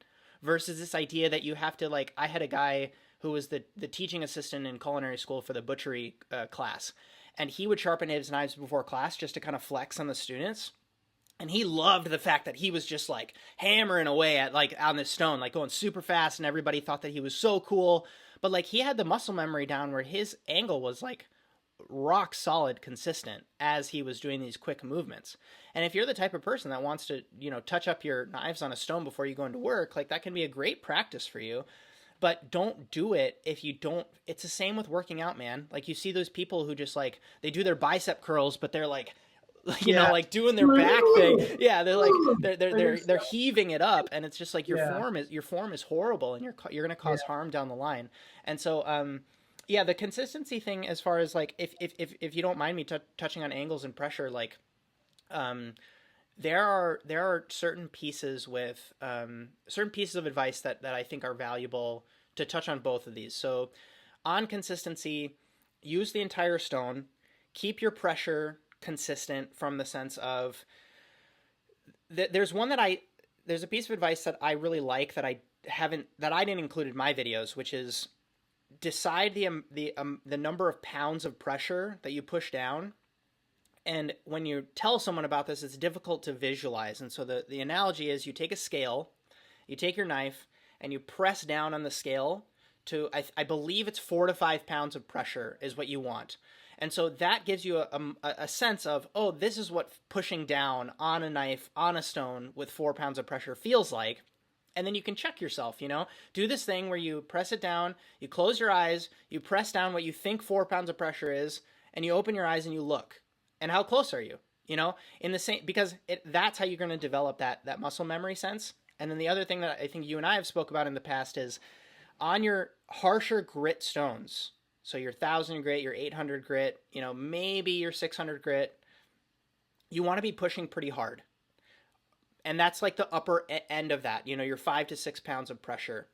versus this idea that you have to, like, I had a guy who was the teaching assistant in culinary school for the butchery class, and he would sharpen his knives before class just to kind of flex on the students. And he loved the fact that he was just like hammering away at, like, on this stone, like going super fast, and everybody thought that he was so cool. But like, he had the muscle memory down where his angle was like rock solid consistent as he was doing these quick movements. And if you're the type of person that wants to, you know, touch up your knives on a stone before you go into work, like, that can be a great practice for you. But don't do it if you don't. It's the same with working out, man. Like, you see those people who just, like, they do their bicep curls, but they're like, you know, like doing their back thing. Yeah, they're like they're heaving it up, and it's just like your form is horrible, and you're going to cause harm down the line. And so yeah, the consistency thing, as far as like, if you don't mind me touching on angles and pressure, like, there are certain pieces of advice that I think are valuable to touch on both of these. So on consistency, use the entire stone, keep your pressure consistent, from the sense of there's a piece of advice that I really like that I didn't include in my videos, which is decide the number of pounds of pressure that you push down. And when you tell someone about this, it's difficult to visualize. And so the analogy is, you take a scale, you take your knife, and you press down on the scale to, I believe it's 4 to 5 pounds of pressure is what you want. And so that gives you a sense of, oh, this is what pushing down on a knife, on a stone with 4 pounds of pressure feels like. And then you can check yourself, you know? Do this thing where you press it down, you close your eyes, you press down what you think 4 pounds of pressure is, and you open your eyes and you look. And how close are you? You know? In the same, because that's how you're going to develop that muscle memory sense. And then the other thing that I think you and I have spoke about in the past is, on your harsher grit stones, so your 1,000 grit, your 800 grit, you know, maybe your 600 grit, you want to be pushing pretty hard. And that's like the upper end of that, you know, your 5 to 6 pounds of pressure,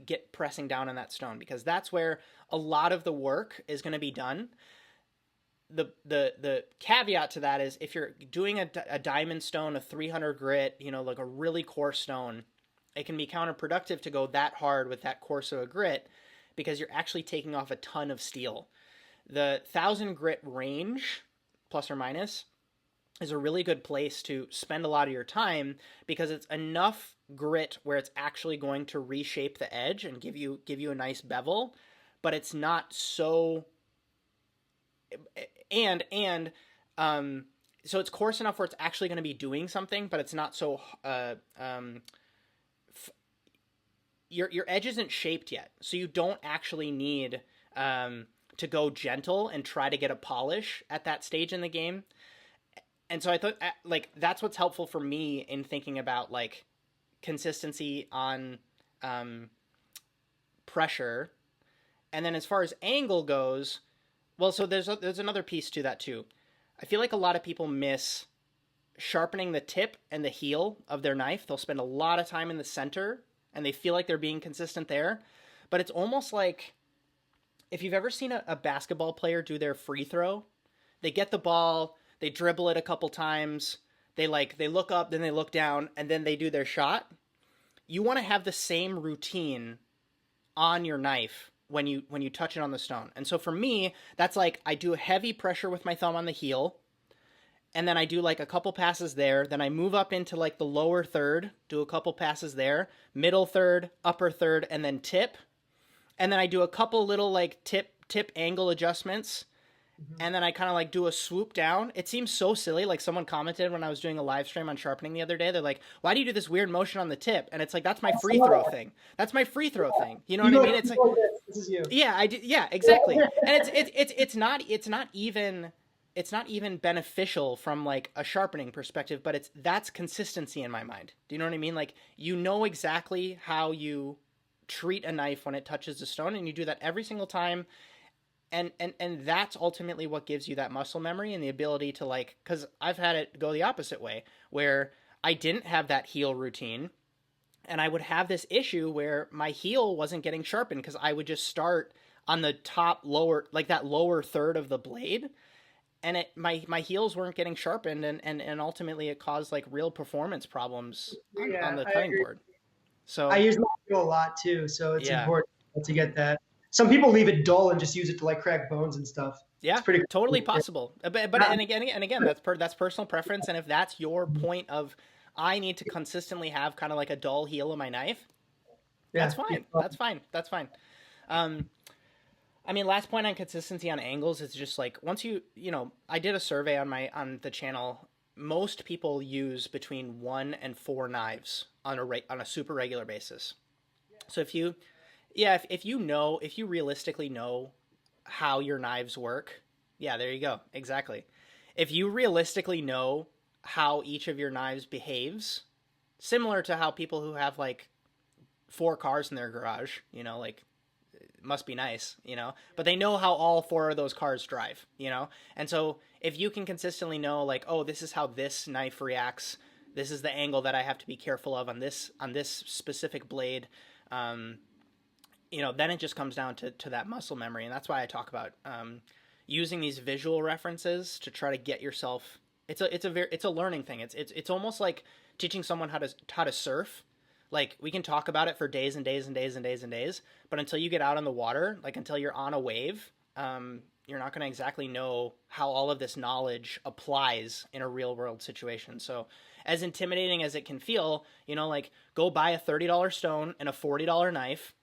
get pressing down on that stone, because that's where a lot of the work is going to be done. The caveat to that is, if you're doing a diamond stone, a 300 grit, you know, like a really coarse stone, it can be counterproductive to go that hard with that coarse of a grit, because you're actually taking off a ton of steel. The 1,000 grit range, plus or minus, is a really good place to spend a lot of your time, because it's enough grit where it's actually going to reshape the edge and give you a nice bevel, but it's not so, so it's coarse enough where it's actually going to be doing something, but it's not so your edge isn't shaped yet, so you don't actually need to go gentle and try to get a polish at that stage in the game. And so I thought, like, that's what's helpful for me in thinking about, like, consistency on pressure. And then as far as angle goes, well, so there's another piece to that too. I feel like a lot of people miss sharpening the tip and the heel of their knife. They'll spend a lot of time in the center, and they feel like they're being consistent there. But it's almost like, if you've ever seen a basketball player do their free throw, they get the ball, they dribble it a couple times, they look up, then they look down, and then they do their shot. You want to have the same routine on your knife when you touch it on the stone. And so for me, that's like, I do a heavy pressure with my thumb on the heel, and then I do like a couple passes there, then I move up into like the lower third, do a couple passes there, middle third, upper third, and then tip. And then I do a couple little like tip angle adjustments, and then I kind of like do a swoop down. It seems so silly. Like, someone commented when I was doing a live stream on sharpening the other day, they're like, why do you do this weird motion on the tip? And it's like, that's my free throw thing. That's my free throw thing. You know what I mean? It's like, this is you. yeah, I do. Yeah, exactly. And it's not even it's not even beneficial from like a sharpening perspective, but that's consistency in my mind. Do you know what I mean? Like you know exactly how you treat a knife when it touches the stone, and you do that every single time. And that's ultimately what gives you that muscle memory and the ability to like, because I've had it go the opposite way where I didn't have that heel routine, and I would have this issue where my heel wasn't getting sharpened because I would just start on the top lower, like that lower third of the blade, and my heels weren't getting sharpened, and ultimately it caused like real performance problems on Yeah, the I cutting agree. board. I So use my heel a lot too, so it's yeah, important to get that. Some people leave it dull and just use it to like crack bones and stuff. It's yeah, pretty totally cool. possible. But Not- and again, that's personal preference, and if that's your point of I need to consistently have kind of like a dull heel of my knife, that's yeah, fine. That's fine. That's fine. Um, I mean, last point on consistency on angles is just like once I did a survey on the channel. Most people use between 1 and 4 knives on a super regular basis. So if you realistically know how your knives work, yeah, there you go, exactly. If you realistically know how each of your knives behaves, similar to how people who have like 4 cars in their garage, like must be nice, but they know how all 4 of those cars drive, and so if you can consistently know like, oh, this is how this knife reacts, this is the angle that I have to be careful of on this specific blade, then it just comes down to that muscle memory, and that's why I talk about using these visual references to try to get yourself. It's a learning thing. It's almost like teaching someone how to surf. Like we can talk about it for days and days and days and days and days, but until you get out on the water, like until you're on a wave, you're not going to exactly know how all of this knowledge applies in a real world situation. So, as intimidating as it can feel, like go buy a $30 stone and a $40 knife,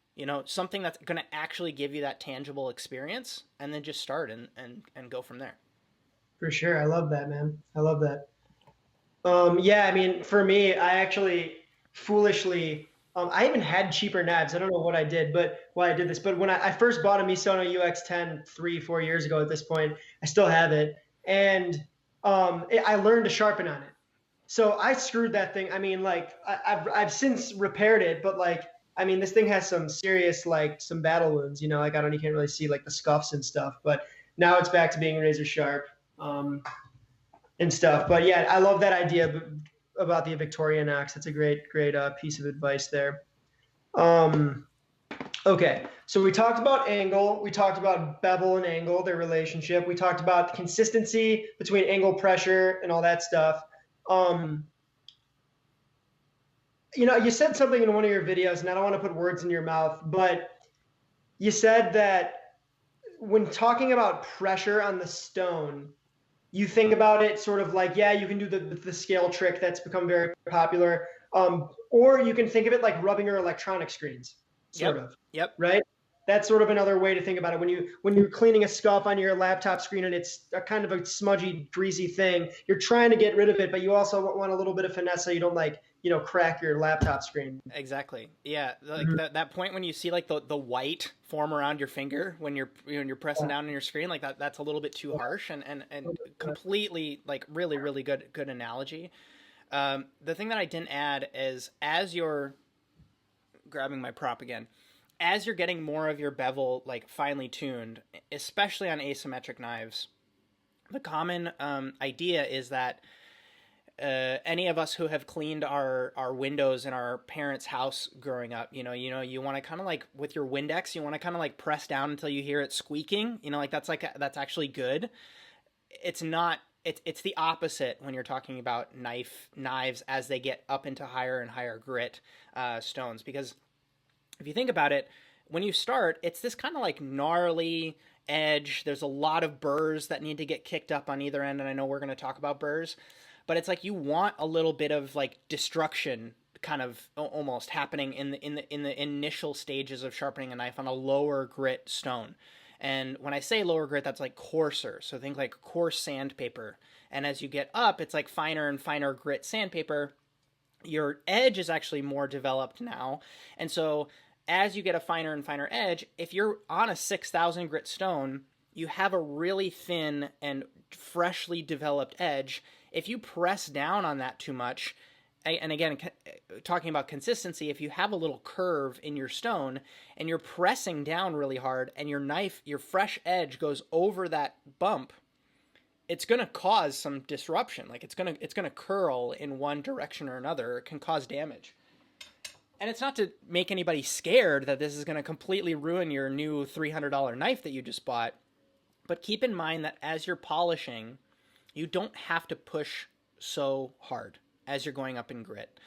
something that's going to actually give you that tangible experience, and then just start and go from there. for sure. I love that, man. I love that. Yeah, I mean, for me, I actually foolishly, I even had cheaper knives. I don't know what I did, but why I did this. But when I first bought a Misono UX10 3, 4 years ago at this point, I still have it. And I learned to sharpen on it. So I screwed that thing. I mean, like I've since repaired it, but like I mean, this thing has some serious like some battle wounds. Like you can't really see like the scuffs and stuff. But now it's back to being razor sharp and stuff. But yeah, I love that idea about the Victorinox. That's a great piece of advice there. Um, okay, so we talked about angle. We talked about bevel and angle, their relationship. We talked about the consistency between angle, pressure, and all that stuff. Um, you said something in one of your videos, and I don't want to put words in your mouth, but you said that when talking about pressure on the stone, you think about it sort of like, yeah, you can do the scale trick that's become very popular, or you can think of it like rubbing your electronic screens, sort Yep. of, Yep. right? That's sort of another way to think about it. When you're cleaning a scuff on your laptop screen and it's a kind of a smudgy, greasy thing, you're trying to get rid of it, but you also want a little bit of finesse so you don't like crack your laptop screen. Exactly. Yeah, like Mhm. that point when you see like the white form around your finger when you're pressing down on your screen, like that's a little bit too harsh, and completely like really good analogy. The thing that I didn't add is as you're grabbing my prop again, as you're getting more of your bevel like finely tuned, especially on asymmetric knives, the common idea is that any of us who have cleaned our windows in our parents' house growing up, you want to kind of like with your Windex, you want to kind of like press down until you hear it squeaking. Like that's actually good. It's not. It's the opposite when you're talking about knives as they get up into higher and higher grit stones, because if you think about it, when you start, it's this kind of like gnarly edge. There's a lot of burrs that need to get kicked up on either end, and I know we're going to talk about burrs, but it's like you want a little bit of like destruction kind of almost happening in the initial stages of sharpening a knife on a lower grit stone. And when I say lower grit, that's like coarser. So think like coarse sandpaper. And as you get up, it's like finer and finer grit sandpaper. Your edge is actually more developed now. And so as you get a finer and finer edge, if you're on a 6,000 grit stone, you have a really thin and freshly developed edge. If you press down on that too much, and again, talking about consistency, if you have a little curve in your stone and you're pressing down really hard and your knife, your fresh edge goes over that bump, it's going to cause some disruption. Like it's going to curl in one direction or another. It can cause damage. And it's not to make anybody scared that this is going to completely ruin your new $300 knife that you just bought. But keep in mind that as you're polishing, you don't have to push so hard as you're going up in grit.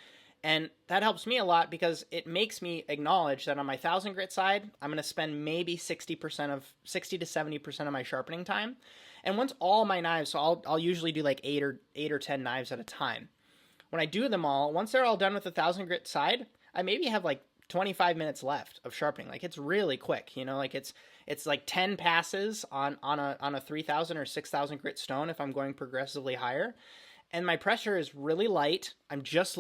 And that helps me a lot because it makes me acknowledge that on my 1,000 grit side, I'm going to spend maybe 60 to 70% of my sharpening time. And once all my knives, so I'll usually do like eight or 10 knives at a time. When I do them all, once they're all done with the 1,000 grit side, I maybe have like 25 minutes left of sharpening. Like it's really quick, like it's like 10 passes on a 3,000 or 6,000 grit stone if I'm going progressively higher. And my pressure is really light. I'm just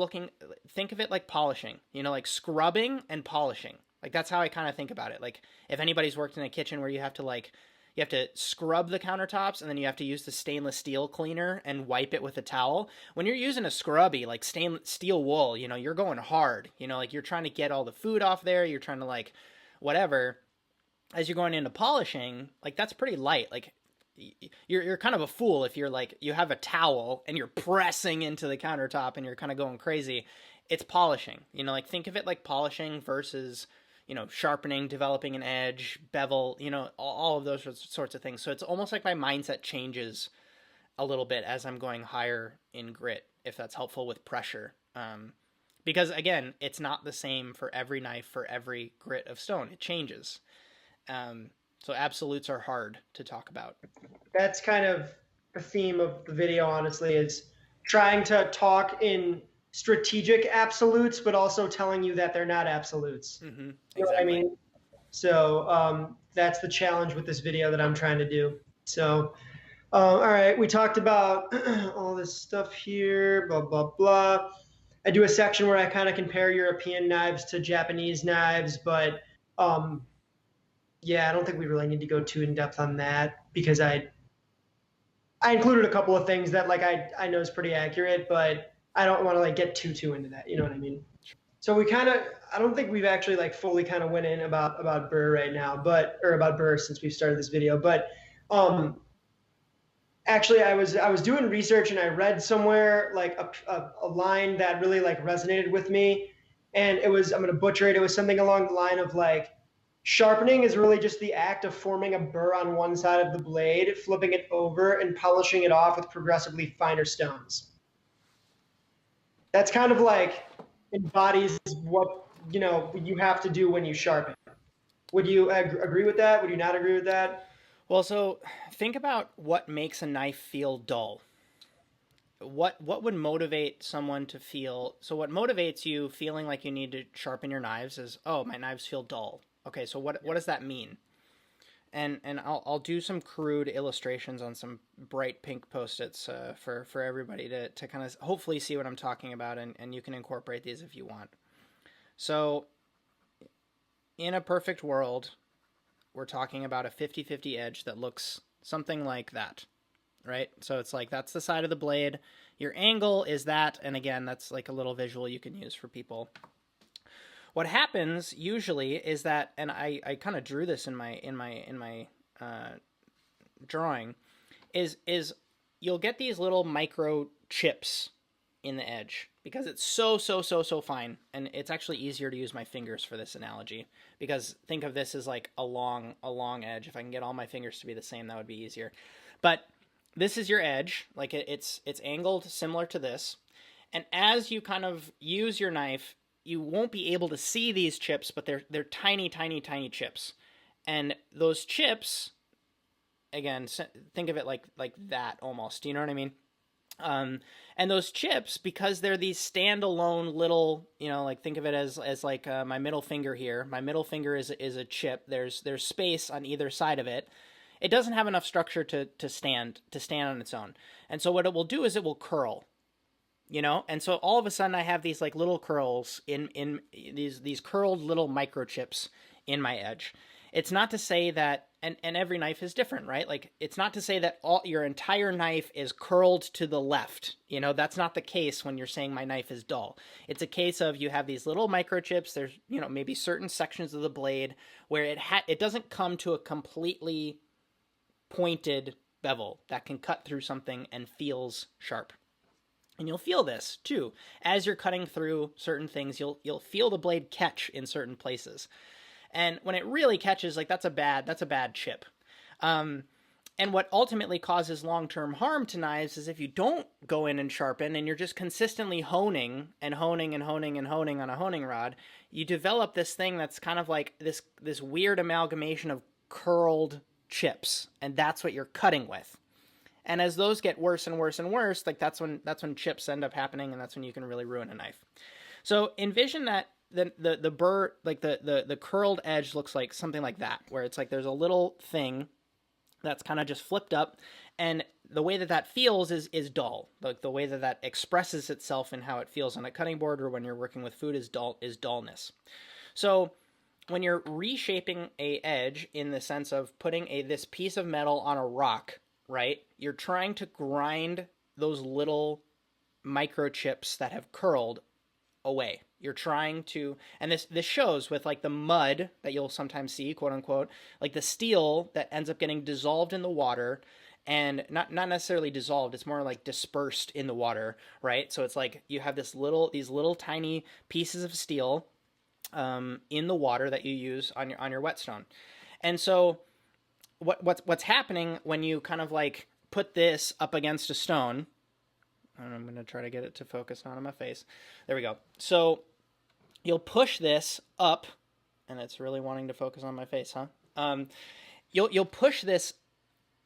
think of it like polishing, like scrubbing and polishing. Like that's how I kind of think about it. Like if anybody's worked in a kitchen where you have to scrub the countertops and then you have to use the stainless steel cleaner and wipe it with a towel. When you're using a scrubby, like stainless steel wool, you're going hard, like you're trying to get all the food off there. You're trying to like whatever. As you're going into polishing, like that's pretty light. Like you're kind of a fool if you're like, you have a towel and you're pressing into the countertop and you're kind of going crazy. It's polishing, like think of it like polishing versus, sharpening, developing an edge, bevel, all of those sorts of things. So it's almost like my mindset changes a little bit as I'm going higher in grit, if that's helpful with pressure. Because again, it's not the same for every knife, for every grit of stone. It changes. So absolutes are hard to talk about. That's kind of the theme of the video, honestly, is trying to talk in strategic absolutes, but also telling you that they're not absolutes. Mm-hmm. You know exactly. what I mean? So that's the challenge with this video that I'm trying to do. So, all right, we talked about all this stuff here, blah, blah, blah. I do a section where I kind of compare European knives to Japanese knives, but yeah, I don't think we really need to go too in depth on that because I included a couple of things that like I know is pretty accurate, but I don't want to like get too into that. You know what I mean? So I don't think we've actually like fully kind of went in about burr right now, or about burr since we've started this video. But actually, I was doing research and I read somewhere like a line that really like resonated with me, and I'm gonna butcher it. It was something along the line of like, sharpening is really just the act of forming a burr on one side of the blade, flipping it over, and polishing it off with progressively finer stones. That's kind of like embodies what you have to do when you sharpen. Would you agree with that? Would you not agree with that? Well, so think about what makes a knife feel dull. What would motivate someone to feel? So what motivates you feeling like you need to sharpen your knives is, oh, my knives feel dull. Okay, so what does that mean? And I'll do some crude illustrations on some bright pink Post-its for everybody to kind of hopefully see what I'm talking about, and you can incorporate these if you want. So in a perfect world, we're talking about a 50-50 edge that looks something like that, right? So it's like that's the side of the blade. Your angle is that, and again, that's like a little visual you can use for people. What happens usually is that, and I kind of drew this in my drawing, is you'll get these little micro chips in the edge because it's so fine, and it's actually easier to use my fingers for this analogy because think of this as like a long edge. If I can get all my fingers to be the same, that would be easier. But this is your edge, like it's angled similar to this, and as you kind of use your knife, you won't be able to see these chips, but they're tiny chips. And those chips, again, think of it like that almost. Do you know what I mean? And those chips, because they're these standalone little, like think of it as like my middle finger here. My middle finger is a chip. There's space on either side of it. It doesn't have enough structure to stand on its own. And so what it will do is it will curl. And so all of a sudden I have these like little curls in these curled little microchips in my edge. It's not to say that, and every knife is different, right? Like, it's not to say that all your entire knife is curled to the left. You know, that's not the case when you're saying my knife is dull. It's a case of you have these little microchips. There's, you know, maybe certain sections of the blade where it doesn't come to a completely pointed bevel that can cut through something and feels sharp. And you'll feel this too as you're cutting through certain things. You'll feel the blade catch in certain places, and when it really catches, like, that's a bad chip. And what ultimately causes long-term harm to knives is if you don't go in and sharpen and you're just consistently honing and honing and honing and honing on a honing rod, you develop this thing that's kind of like this weird amalgamation of curled chips, and that's what you're cutting with. And as those get worse and worse and worse, like, that's when chips end up happening, and that's when you can really ruin a knife. So envision that the burr, like the curled edge, looks like something like that, where it's like there's a little thing that's kind of just flipped up, and the way that feels is dull. Like, the way that expresses itself in how it feels on a cutting board or when you're working with food is dullness. So when you're reshaping a edge in the sense of putting this piece of metal on a rock, right? You're trying to grind those little microchips that have curled away. You're trying to, and this shows with, like, the mud that you'll sometimes see, quote unquote, like the steel that ends up getting dissolved in the water, and not necessarily dissolved, it's more like dispersed in the water, right? So it's like you have these little tiny pieces of steel in the water that you use on your whetstone. And so what's happening when you kind of like put this up against a stone, and I'm going to try to get it to focus not on my face. There we go. So you'll push this up, and it's really wanting to focus on my face, huh? You'll push this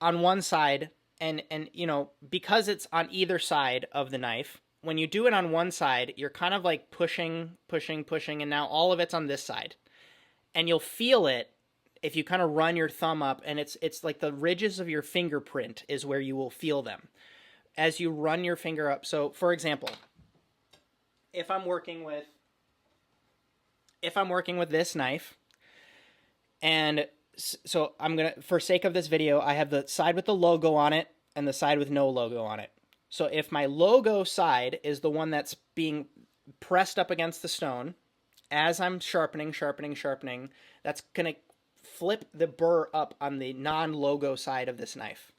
on one side, and you know, because it's on either side of the knife, when you do it on one side, you're kind of like pushing, and now all of it's on this side. And you'll feel it if you kind of run your thumb up, and it's like the ridges of your fingerprint is where you will feel them as you run your finger up. So, for example, if I'm working with this knife, and so I'm going to, for sake of this video, I have the side with the logo on it and the side with no logo on it. So if my logo side is the one that's being pressed up against the stone, as I'm sharpening, that's going to flip the burr up on the non-logo side of this knife.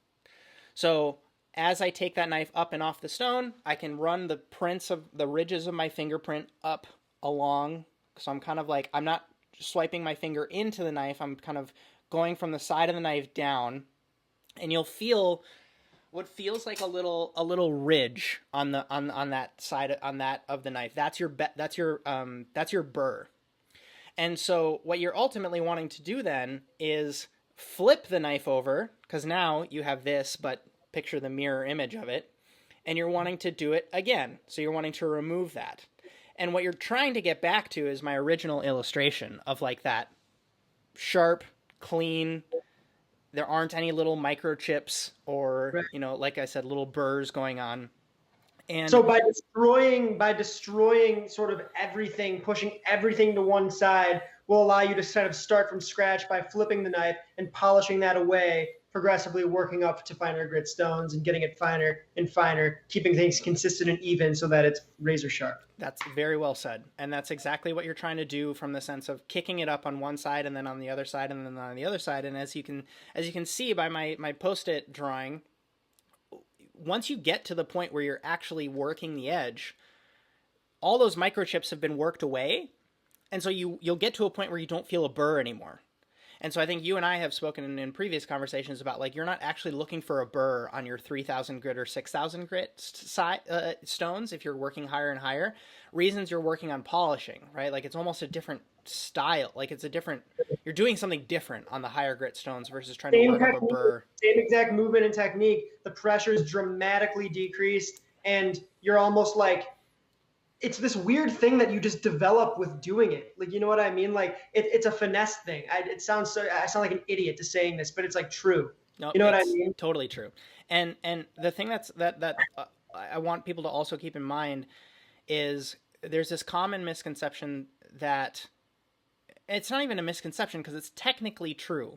So as I take that knife up and off the stone, I can run the prints of the ridges of my fingerprint up along. So I'm kind of like, I'm not swiping my finger into the knife, I'm kind of going from the side of the knife down, and you'll feel what feels like a little ridge on that side, on that of the knife. That's your burr. And so what you're ultimately wanting to do then is flip the knife over, because now you have this, but picture the mirror image of it, and you're wanting to do it again. So you're wanting to remove that. And what you're trying to get back to is my original illustration of like that sharp, clean, there aren't any little microchips or, right, you know, like I said, little burrs going on. And so by destroying sort of everything, pushing everything to one side will allow you to kind of start from scratch by flipping the knife and polishing that away, progressively working up to finer grit stones and getting it finer and finer, keeping things consistent and even so that it's razor sharp. That's very well said. And that's exactly what you're trying to do, from the sense of kicking it up on one side and then on the other side and then on the other side. And as you can see by my Post-it drawing, once you get to the point where you're actually working the edge, all those microchips have been worked away. And so you'll get to a point where you don't feel a burr anymore. And so I think you and I have spoken in previous conversations about, like, you're not actually looking for a burr on your 3,000 grit or 6,000 grit stones if you're working higher and higher. Reasons you're working on polishing, right? Like, it's almost a different style. Like, you're doing something different on the higher grit stones versus trying to work up a burr. Same exact movement and technique. The pressure is dramatically decreased, and you're almost like, it's this weird thing that you just develop with doing it. Like, you know what I mean? Like, it's a finesse thing. I sound like an idiot to saying this, but it's like true. No, you know what I mean? Totally true. And the thing that I want people to also keep in mind is there's this common misconception that it's not even a misconception because it's technically true,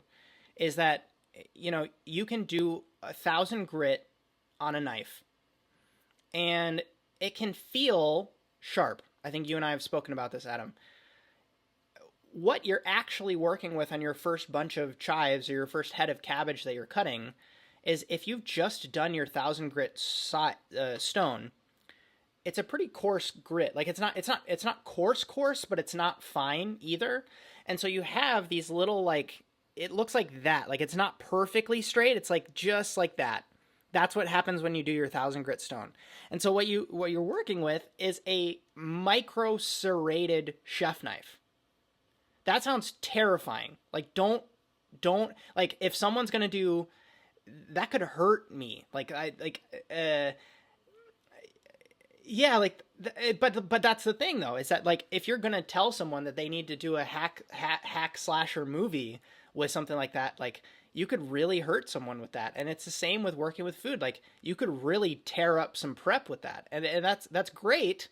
is that, you can do 1,000 grit on a knife and it can feel sharp. I think you and I have spoken about this, Adam. What you're actually working with on your first bunch of chives or your first head of cabbage that you're cutting is, if you've just done your 1,000 grit stone, it's a pretty coarse grit. Like, it's not coarse, but it's not fine either. And so you have these little, like, it looks like that. Like, it's not perfectly straight. It's like just like that. That's what happens when you do your 1,000 grit stone. And so what you're working with is a micro serrated chef knife. That sounds terrifying. Like, don't like, if someone's gonna do that, could hurt me. Yeah, like, but that's the thing though, is that, like, if you're gonna tell someone that they need to do a hack slasher movie with something like that, like, you could really hurt someone with that. And it's the same with working with food. Like, you could really tear up some prep with that, and that's great.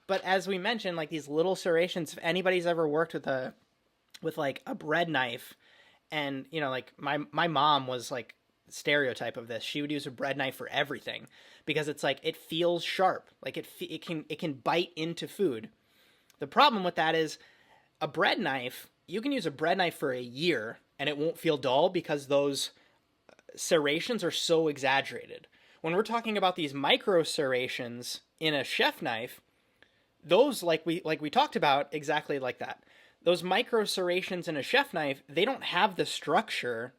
But as we mentioned, like, these little serrations, if anybody's ever worked with like a bread knife, and like, my mom was like stereotype of this. She would use a bread knife for everything because it's like, it feels sharp, like it can bite into food. The problem with that is, a bread knife, you can use a bread knife for a year and it won't feel dull because those serrations are so exaggerated. When we're talking about these micro serrations in a chef knife, those, like we talked about, exactly like that. Those micro serrations in a chef knife, they don't have the structure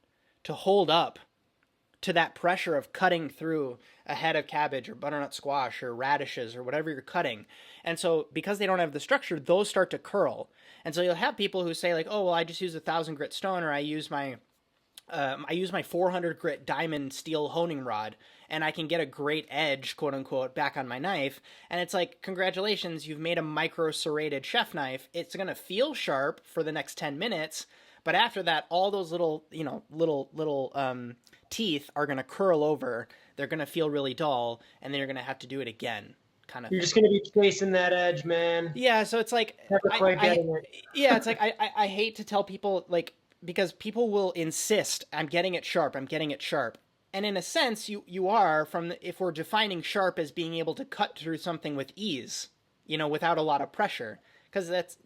to hold up to that pressure of cutting through a head of cabbage or butternut squash or radishes or whatever you're cutting. And so, because they don't have the structure, those start to curl. And so you'll have people who say, like, oh, well, I just use a 1,000 grit stone, or I use my 400 grit diamond steel honing rod, and I can get a great edge, quote unquote, back on my knife. And it's like, congratulations, you've made a micro serrated chef knife. It's going to feel sharp for the next 10 minutes. But after that, all those little teeth are going to curl over. They're going to feel really dull, and then you're going to have to do it again. Kind of. You're just going to be chasing that edge, man. Yeah. So it's like, Never quite getting it. yeah, it's like, I hate to tell people, like, because people will insist, I'm getting it sharp. And in a sense, you are, if we're defining sharp as being able to cut through something with ease, without a lot of pressure, because that's,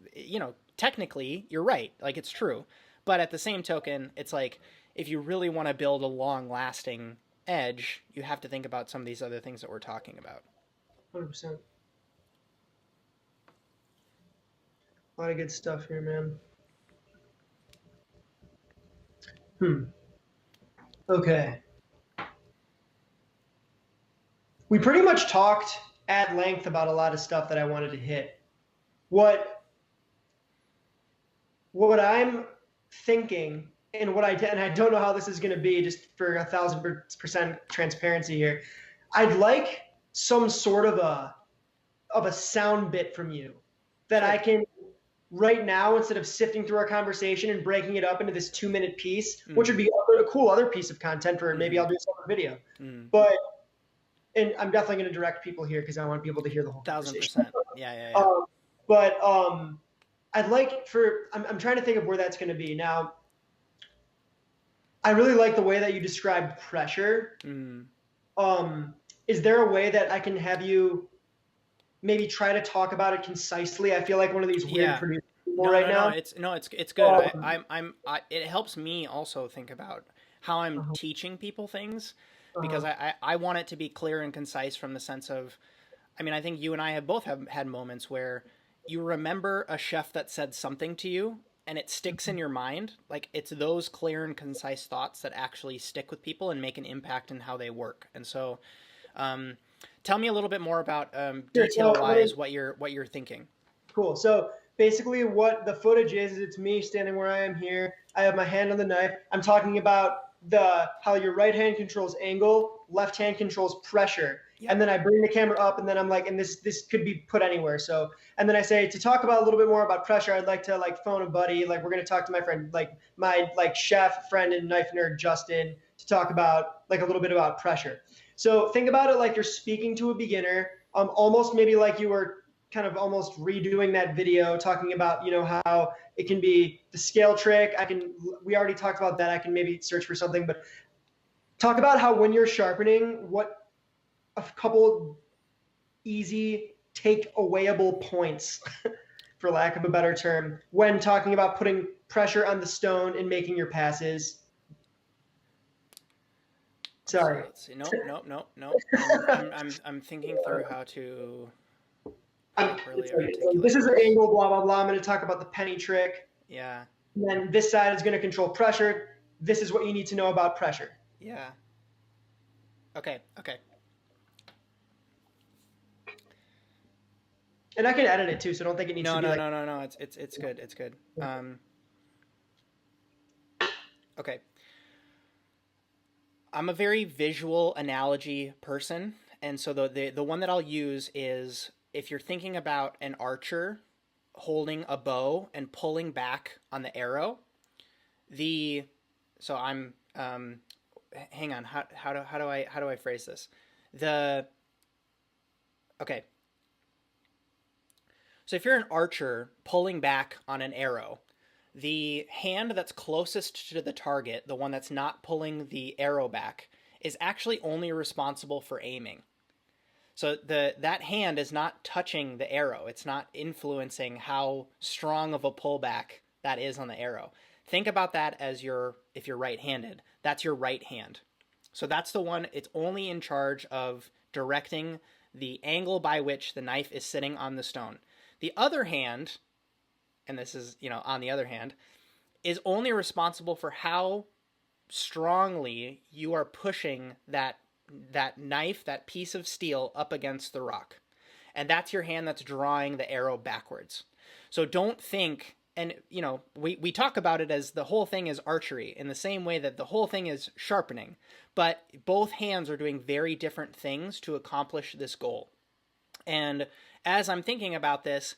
technically you're right. Like, it's true. But at the same token, it's like, if you really want to build a long-lasting edge, you have to think about some of these other things that we're talking about. 100%. A lot of good stuff here, man. Okay. We pretty much talked at length about a lot of stuff that I wanted to hit. What I'm thinking, and I don't know how this is going to be, just for 1,000% transparency here, I'd like some sort of a sound bit from you that I can, right now, instead of sifting through our conversation and breaking it up into this 2-minute piece, which would be a cool other piece of content for maybe I'll do a separate video. But, and I'm definitely going to direct people here because I want people to hear the whole 1,000%. Yeah. But I'd like I'm trying to think of where that's going to be. Now, I really like the way that you described pressure. Is there a way that I can have you maybe try to talk about it concisely? I feel like one of these weird producers now. It's good. It helps me also think about how I'm teaching people things, because I want it to be clear and concise, from the sense of, I mean, I think you and I have both had moments where you remember a chef that said something to you and it sticks in your mind. Like, it's those clear and concise thoughts that actually stick with people and make an impact in how they work. And so, tell me a little bit more about detail-wise what you're thinking. Cool. So basically, what the footage is it's me standing where I am here. I have my hand on the knife. I'm talking about how your right hand controls angle, left hand controls pressure. Yep. And then I bring the camera up, and then I'm like, and this could be put anywhere. So, and then I say, to talk about a little bit more about pressure, I'd like to phone a buddy. Like, we're going to talk to my friend, my chef friend and knife nerd, Justin, to talk about a little bit about pressure. So think about it like you're speaking to a beginner, almost maybe like you were kind of almost redoing that video, talking about, how it can be the scale trick. We already talked about that. I can maybe search for something, but talk about how when you're sharpening, what a couple easy take-awayable points, for lack of a better term, when talking about putting pressure on the stone and making your passes. So Sorry. let's see. Nope, nope, nope, nope. I'm thinking through how to properly This articulate is an this. angle, blah, blah, blah. I'm going to talk about the penny trick. Yeah, And then this side is going to control pressure. This is what you need to know about pressure. yeah. Okay, okay. And I can edit it too, so I don't think it needs No, to be no, like. no, no, no. It's good. It's good. Okay. I'm a very visual analogy person, and so the one that I'll use is if you're thinking about an archer holding a bow and pulling back on the arrow, the so I'm hang on, how do I phrase this? The Okay. So if you're an archer pulling back on an arrow, the hand that's closest to the target, the one that's not pulling the arrow back, is actually only responsible for aiming. So that hand is not touching the arrow. It's not influencing how strong of a pullback that is on the arrow. Think about that as if you're right-handed, that's your right hand. So that's the one, it's only in charge of directing the angle by which the knife is sitting on the stone. The other hand, and this is, on the other hand, is only responsible for how strongly you are pushing that knife, that piece of steel up against the rock. And that's your hand that's drawing the arrow backwards. So don't think, and we talk about it as the whole thing is archery in the same way that the whole thing is sharpening, but both hands are doing very different things to accomplish this goal. And as I'm thinking about this,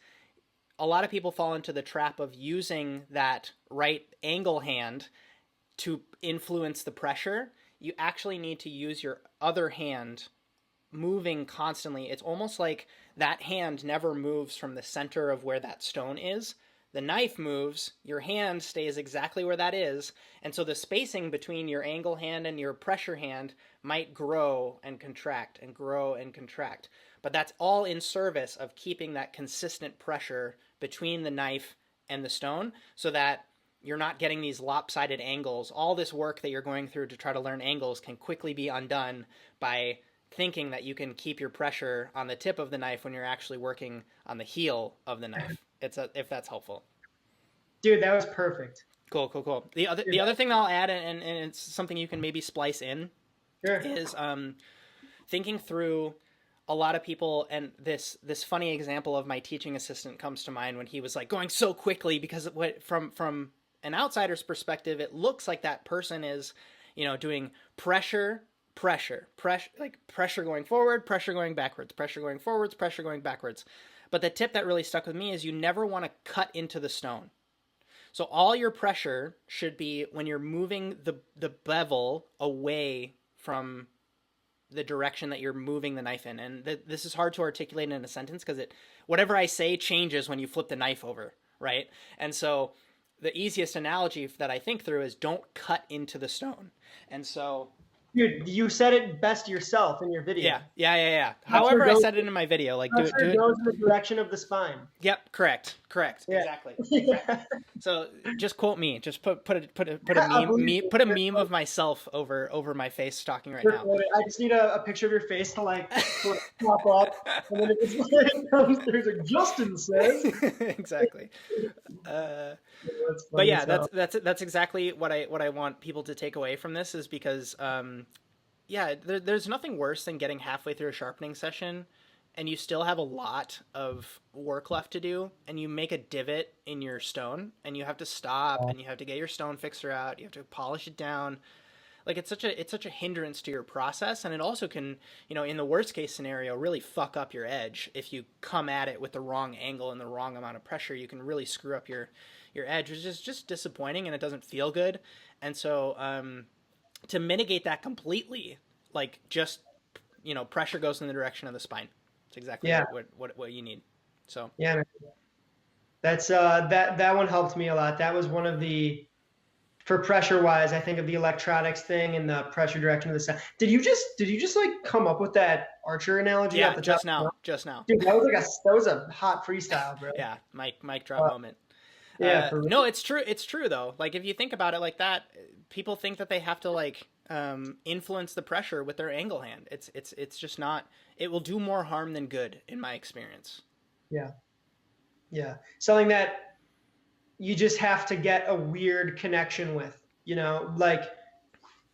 a lot of people fall into the trap of using that right angle hand to influence the pressure. You actually need to use your other hand moving constantly. It's almost like that hand never moves from the center of where that stone is. The knife moves, your hand stays exactly where that is, and so the spacing between your angle hand and your pressure hand might grow and contract and grow and contract. But that's all in service of keeping that consistent pressure between the knife and the stone so that you're not getting these lopsided angles. All this work that you're going through to try to learn angles can quickly be undone by thinking that you can keep your pressure on the tip of the knife when you're actually working on the heel of the knife. If that's helpful. Dude, that was perfect. Cool, cool, cool. The other thing I'll add, and it's something you can maybe splice in, Sure. is thinking through a lot of people, and this funny example of my teaching assistant comes to mind when he was like going so quickly because from an outsider's perspective, it looks like that person is, doing pressure, like pressure going forward, pressure going backwards, pressure going forwards, pressure going backwards. But the tip that really stuck with me is you never want to cut into the stone. So all your pressure should be when you're moving the bevel away from the direction that you're moving the knife in. And this is hard to articulate in a sentence because whatever I say changes when you flip the knife over, right? And so the easiest analogy that I think through is don't cut into the stone. And so Dude, you said it best yourself in your video. Yeah. However, I said it in my video, like do it. Goes in the direction of the spine. Yep, correct, Yeah. exactly. So just quote me. Just put a meme of myself over my face talking right now. I just need a picture of your face to like pop up, and then it comes. There's a Justin says. Exactly. But yeah, that's exactly what I want people to take away from this is because there's nothing worse than getting halfway through a sharpening session and you still have a lot of work left to do and you make a divot in your stone and you have to stop and you have to get your stone fixer out, you have to polish it down. Like it's such a hindrance to your process, and it also can, in the worst case scenario, really fuck up your edge. If you come at it with the wrong angle and the wrong amount of pressure, you can really screw up your edge, which is just disappointing and it doesn't feel good. And so to mitigate that completely, like just pressure goes in the direction of the spine. It's exactly what you need. So Yeah, man. That's that one helped me a lot. That was one of the for pressure wise, I think of the electronics thing and the pressure direction of the sound. Did you just like come up with that Archer analogy off yeah, the top? just now. Dude, that was a hot freestyle, bro. Yeah, mic drop Uh, moment. yeah, for No, real. it's true. It's true though. Like if you think about it like that, people think that they have to like influence the pressure with their angle hand. It's just not. It will do more harm than good in my experience. Yeah, yeah. Something that you just have to get a weird connection with. Like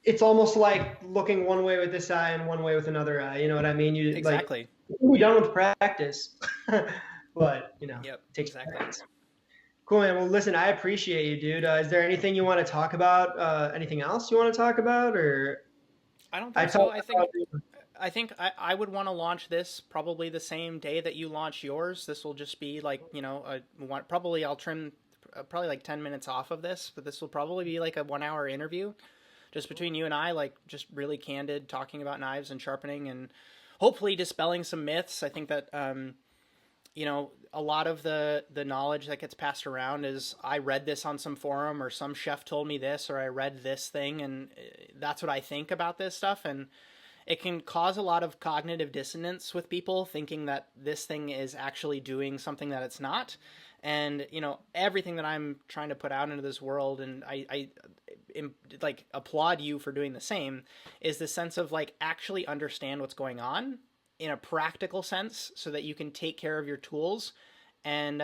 it's almost like looking one way with this eye and one way with another eye. You know what I mean? You like Exactly. you're done with practice, but Yep. it takes Exactly. practice. Cool, man. Well, listen, I appreciate you, dude. Is there anything you want to talk about? Anything else you want to talk about, or I don't I think so. talked I about? think I would want to launch this probably the same day that you launch yours. This will just be like, probably I'll trim probably like 10 minutes off of this, but this will probably be like a 1 hour interview just between you and I, like just really candid talking about knives and sharpening and hopefully dispelling some myths. I think that, a lot of the knowledge that gets passed around is I read this on some forum or some chef told me this or I read this thing and that's what I think about this stuff. And it can cause a lot of cognitive dissonance with people thinking that this thing is actually doing something that it's not. And everything that I'm trying to put out into this world, and I like applaud you for doing the same, is the sense of like actually understand what's going on in a practical sense, so that you can take care of your tools, and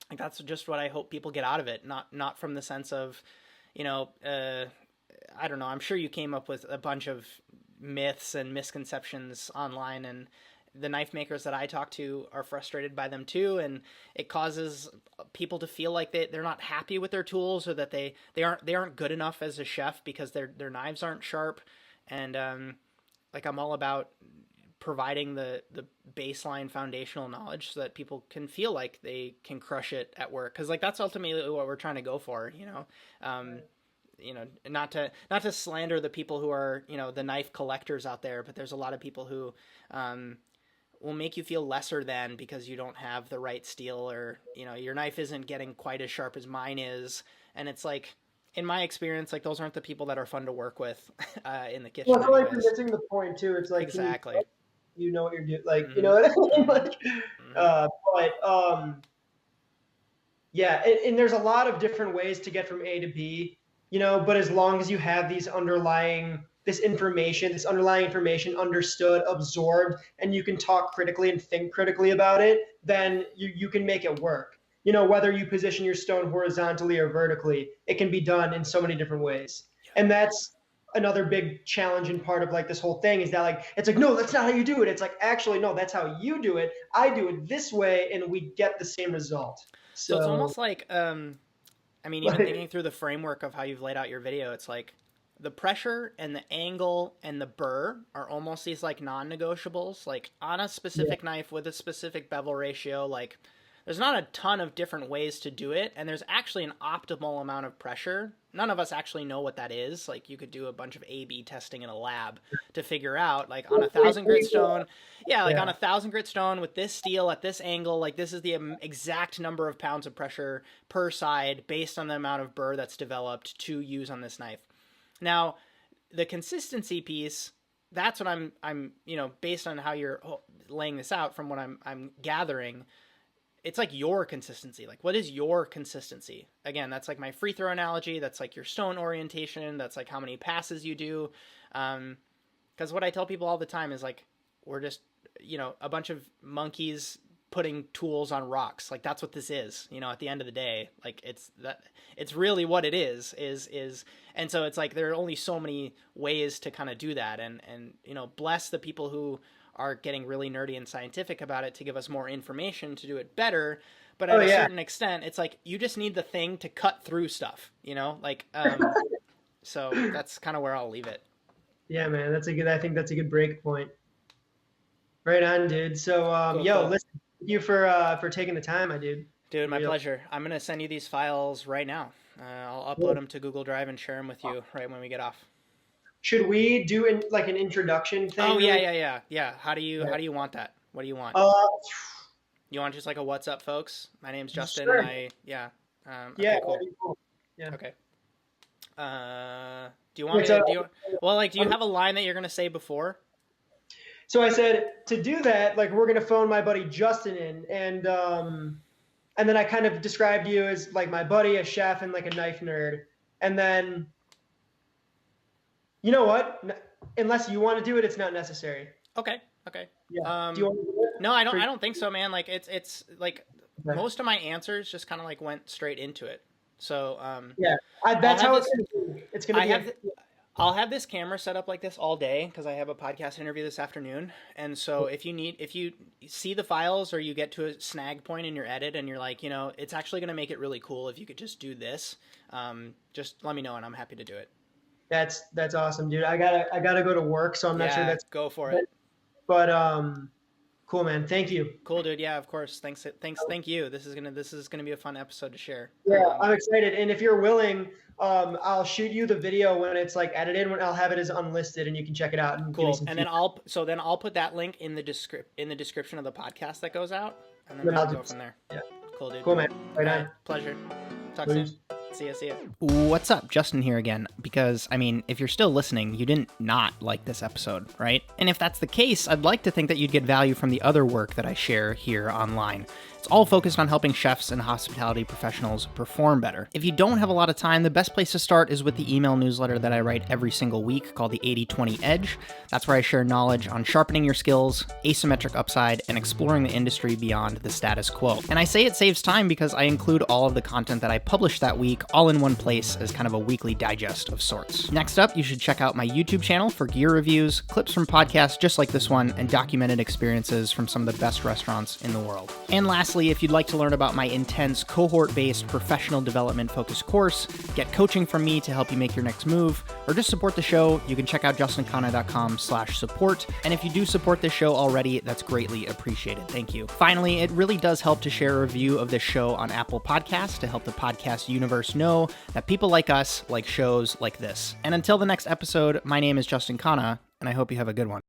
like that's just what I hope people get out of it. Not from the sense of, you know, uh, I don't know. I'm sure you came up with a bunch of myths and misconceptions online, and the knife makers that I talk to are frustrated by them too, and it causes people to feel like they're not happy with their tools, or that they aren't good enough as a chef because their knives aren't sharp. And like I'm all about providing the baseline foundational knowledge so that people can feel like they can crush it at work, because like that's ultimately what we're trying to go for. Not to slander the people who are the knife collectors out there, but there's a lot of people who will make you feel lesser than because you don't have the right steel, or your knife isn't getting quite as sharp as mine is. And it's like, in my experience, like those aren't the people that are fun to work with in the Well, kitchen I feel like you're anyways. missing the point too. It's like, can Exactly. you know what you're doing? Like, you Mm-hmm. know what I mean? Mm-hmm. Like, Mm-hmm. but yeah, and there's a lot of different ways to get from A to B, but as long as you have this underlying information understood, absorbed, and you can talk critically and think critically about it, then you can make it work. Whether you position your stone horizontally or vertically, it can be done in so many different ways. Yep. And that's another big challenging part of like this whole thing, is that like it's like, no, that's not how you do it. It's like, actually, no, that's how you do it. I do it this way and we get the same result. So it's So almost like, I mean, even like thinking through the framework of how you've laid out your video, it's like the pressure and the angle and the burr are almost these like non-negotiables. Like on a yeah, specific knife with a specific bevel ratio, like there's not a ton of different ways to do it, and there's actually an optimal amount of pressure. None of us actually know what that is. Like you could do a bunch of A/B testing in a lab to figure out, like on a thousand grit stone, yeah, like on yeah. a thousand grit stone with this steel at this angle, like this is the exact number of pounds of pressure per side based on the amount of burr that's developed to use on this knife. Now, the consistency piece, that's what I'm based on how you're laying this out, from what I'm gathering, it's like your consistency. Like, what is your consistency? Again, that's like my free throw analogy. That's like your stone orientation. That's like how many passes you do. Because what I tell people all the time is like, we're just, a bunch of monkeys putting tools on rocks. Like that's what this is. At the end of the day, like it's really what it is. And so it's like there are only so many ways to kind of do that. And bless the people who are getting really nerdy and scientific about it to give us more information to do it better. But Oh at a yeah. certain extent, it's like you just need the thing to cut through stuff, like, so that's kind of where I'll leave it. Yeah, man. I think that's a good break point. Right on, dude. So Cool, yo, cool. listen, thank you for taking the time, my dude. Dude, For my real. pleasure. I'm going to send you these files right now. I'll upload Cool. them to Google Drive and share them with you right when we get off. Should we do like an introduction Oh, thing yeah, really yeah, yeah. Yeah. How do you quick? want that? What do you want? Uh You want just like a what's up, folks? My name's Justin. Sure. Yeah. Yeah. Okay, cool. That'd be cool. Yeah. Okay. Do you want Wait, me so, to well, like, do you have a line that you're gonna say before? so I said to do that, like we're gonna phone my buddy Justin in, and then I kind of described you as like my buddy, a chef, and like a knife nerd. And then, you know what? Unless you want to do it, it's not necessary. Okay. Okay. Yeah. Do you want to do it? No, I don't. I don't think so, man. Like it's like Okay. most of my answers just kind of like went straight into it. So Yeah. That's how this, it's gonna be. It's gonna be. I'll have this camera set up like this all day because I have a podcast interview this afternoon. And so if you see the files or you get to a snag point in your edit and you're like, it's actually going to make it really cool if you could just do this, just let me know and I'm happy to do it. That's awesome, dude. I gotta go to work, so I'm not sure that's. Go for it. But cool, man. Thank you. Cool, dude. Yeah, of course. Thanks. Thank you. This is gonna be a fun episode to share. Yeah, I'm excited. And if you're willing, I'll shoot you the video when it's like edited. When I'll have it as unlisted, and you can check it out. And cool. And then I'll put that link in the description of the podcast that goes out, and then I'll go from there. Yeah. Cool, dude. Cool, man. Right on. Pleasure. Talk Please. soon. See ya. What's up? Justin here again. Because, I mean, if you're still listening, you didn't not like this episode, right? And if that's the case, I'd like to think that you'd get value from the other work that I share here online. It's all focused on helping chefs and hospitality professionals perform better. If you don't have a lot of time, the best place to start is with the email newsletter that I write every single week called the 80/20 Edge. That's where I share knowledge on sharpening your skills, asymmetric upside, and exploring the industry beyond the status quo. And I say it saves time because I include all of the content that I publish that week all in one place as kind of a weekly digest of sorts. Next up, you should check out my YouTube channel for gear reviews, clips from podcasts just like this one, and documented experiences from some of the best restaurants in the world. And lastly, if you'd like to learn about my intense cohort-based professional development-focused course, get coaching from me to help you make your next move, or just support the show, you can check out justinkhanna.com/support. And if you do support this show already, that's greatly appreciated. Thank you. Finally, it really does help to share a review of this show on Apple Podcasts to help the podcast universe know that people like us like shows like this. And until the next episode, my name is Justin Khanna, and I hope you have a good one.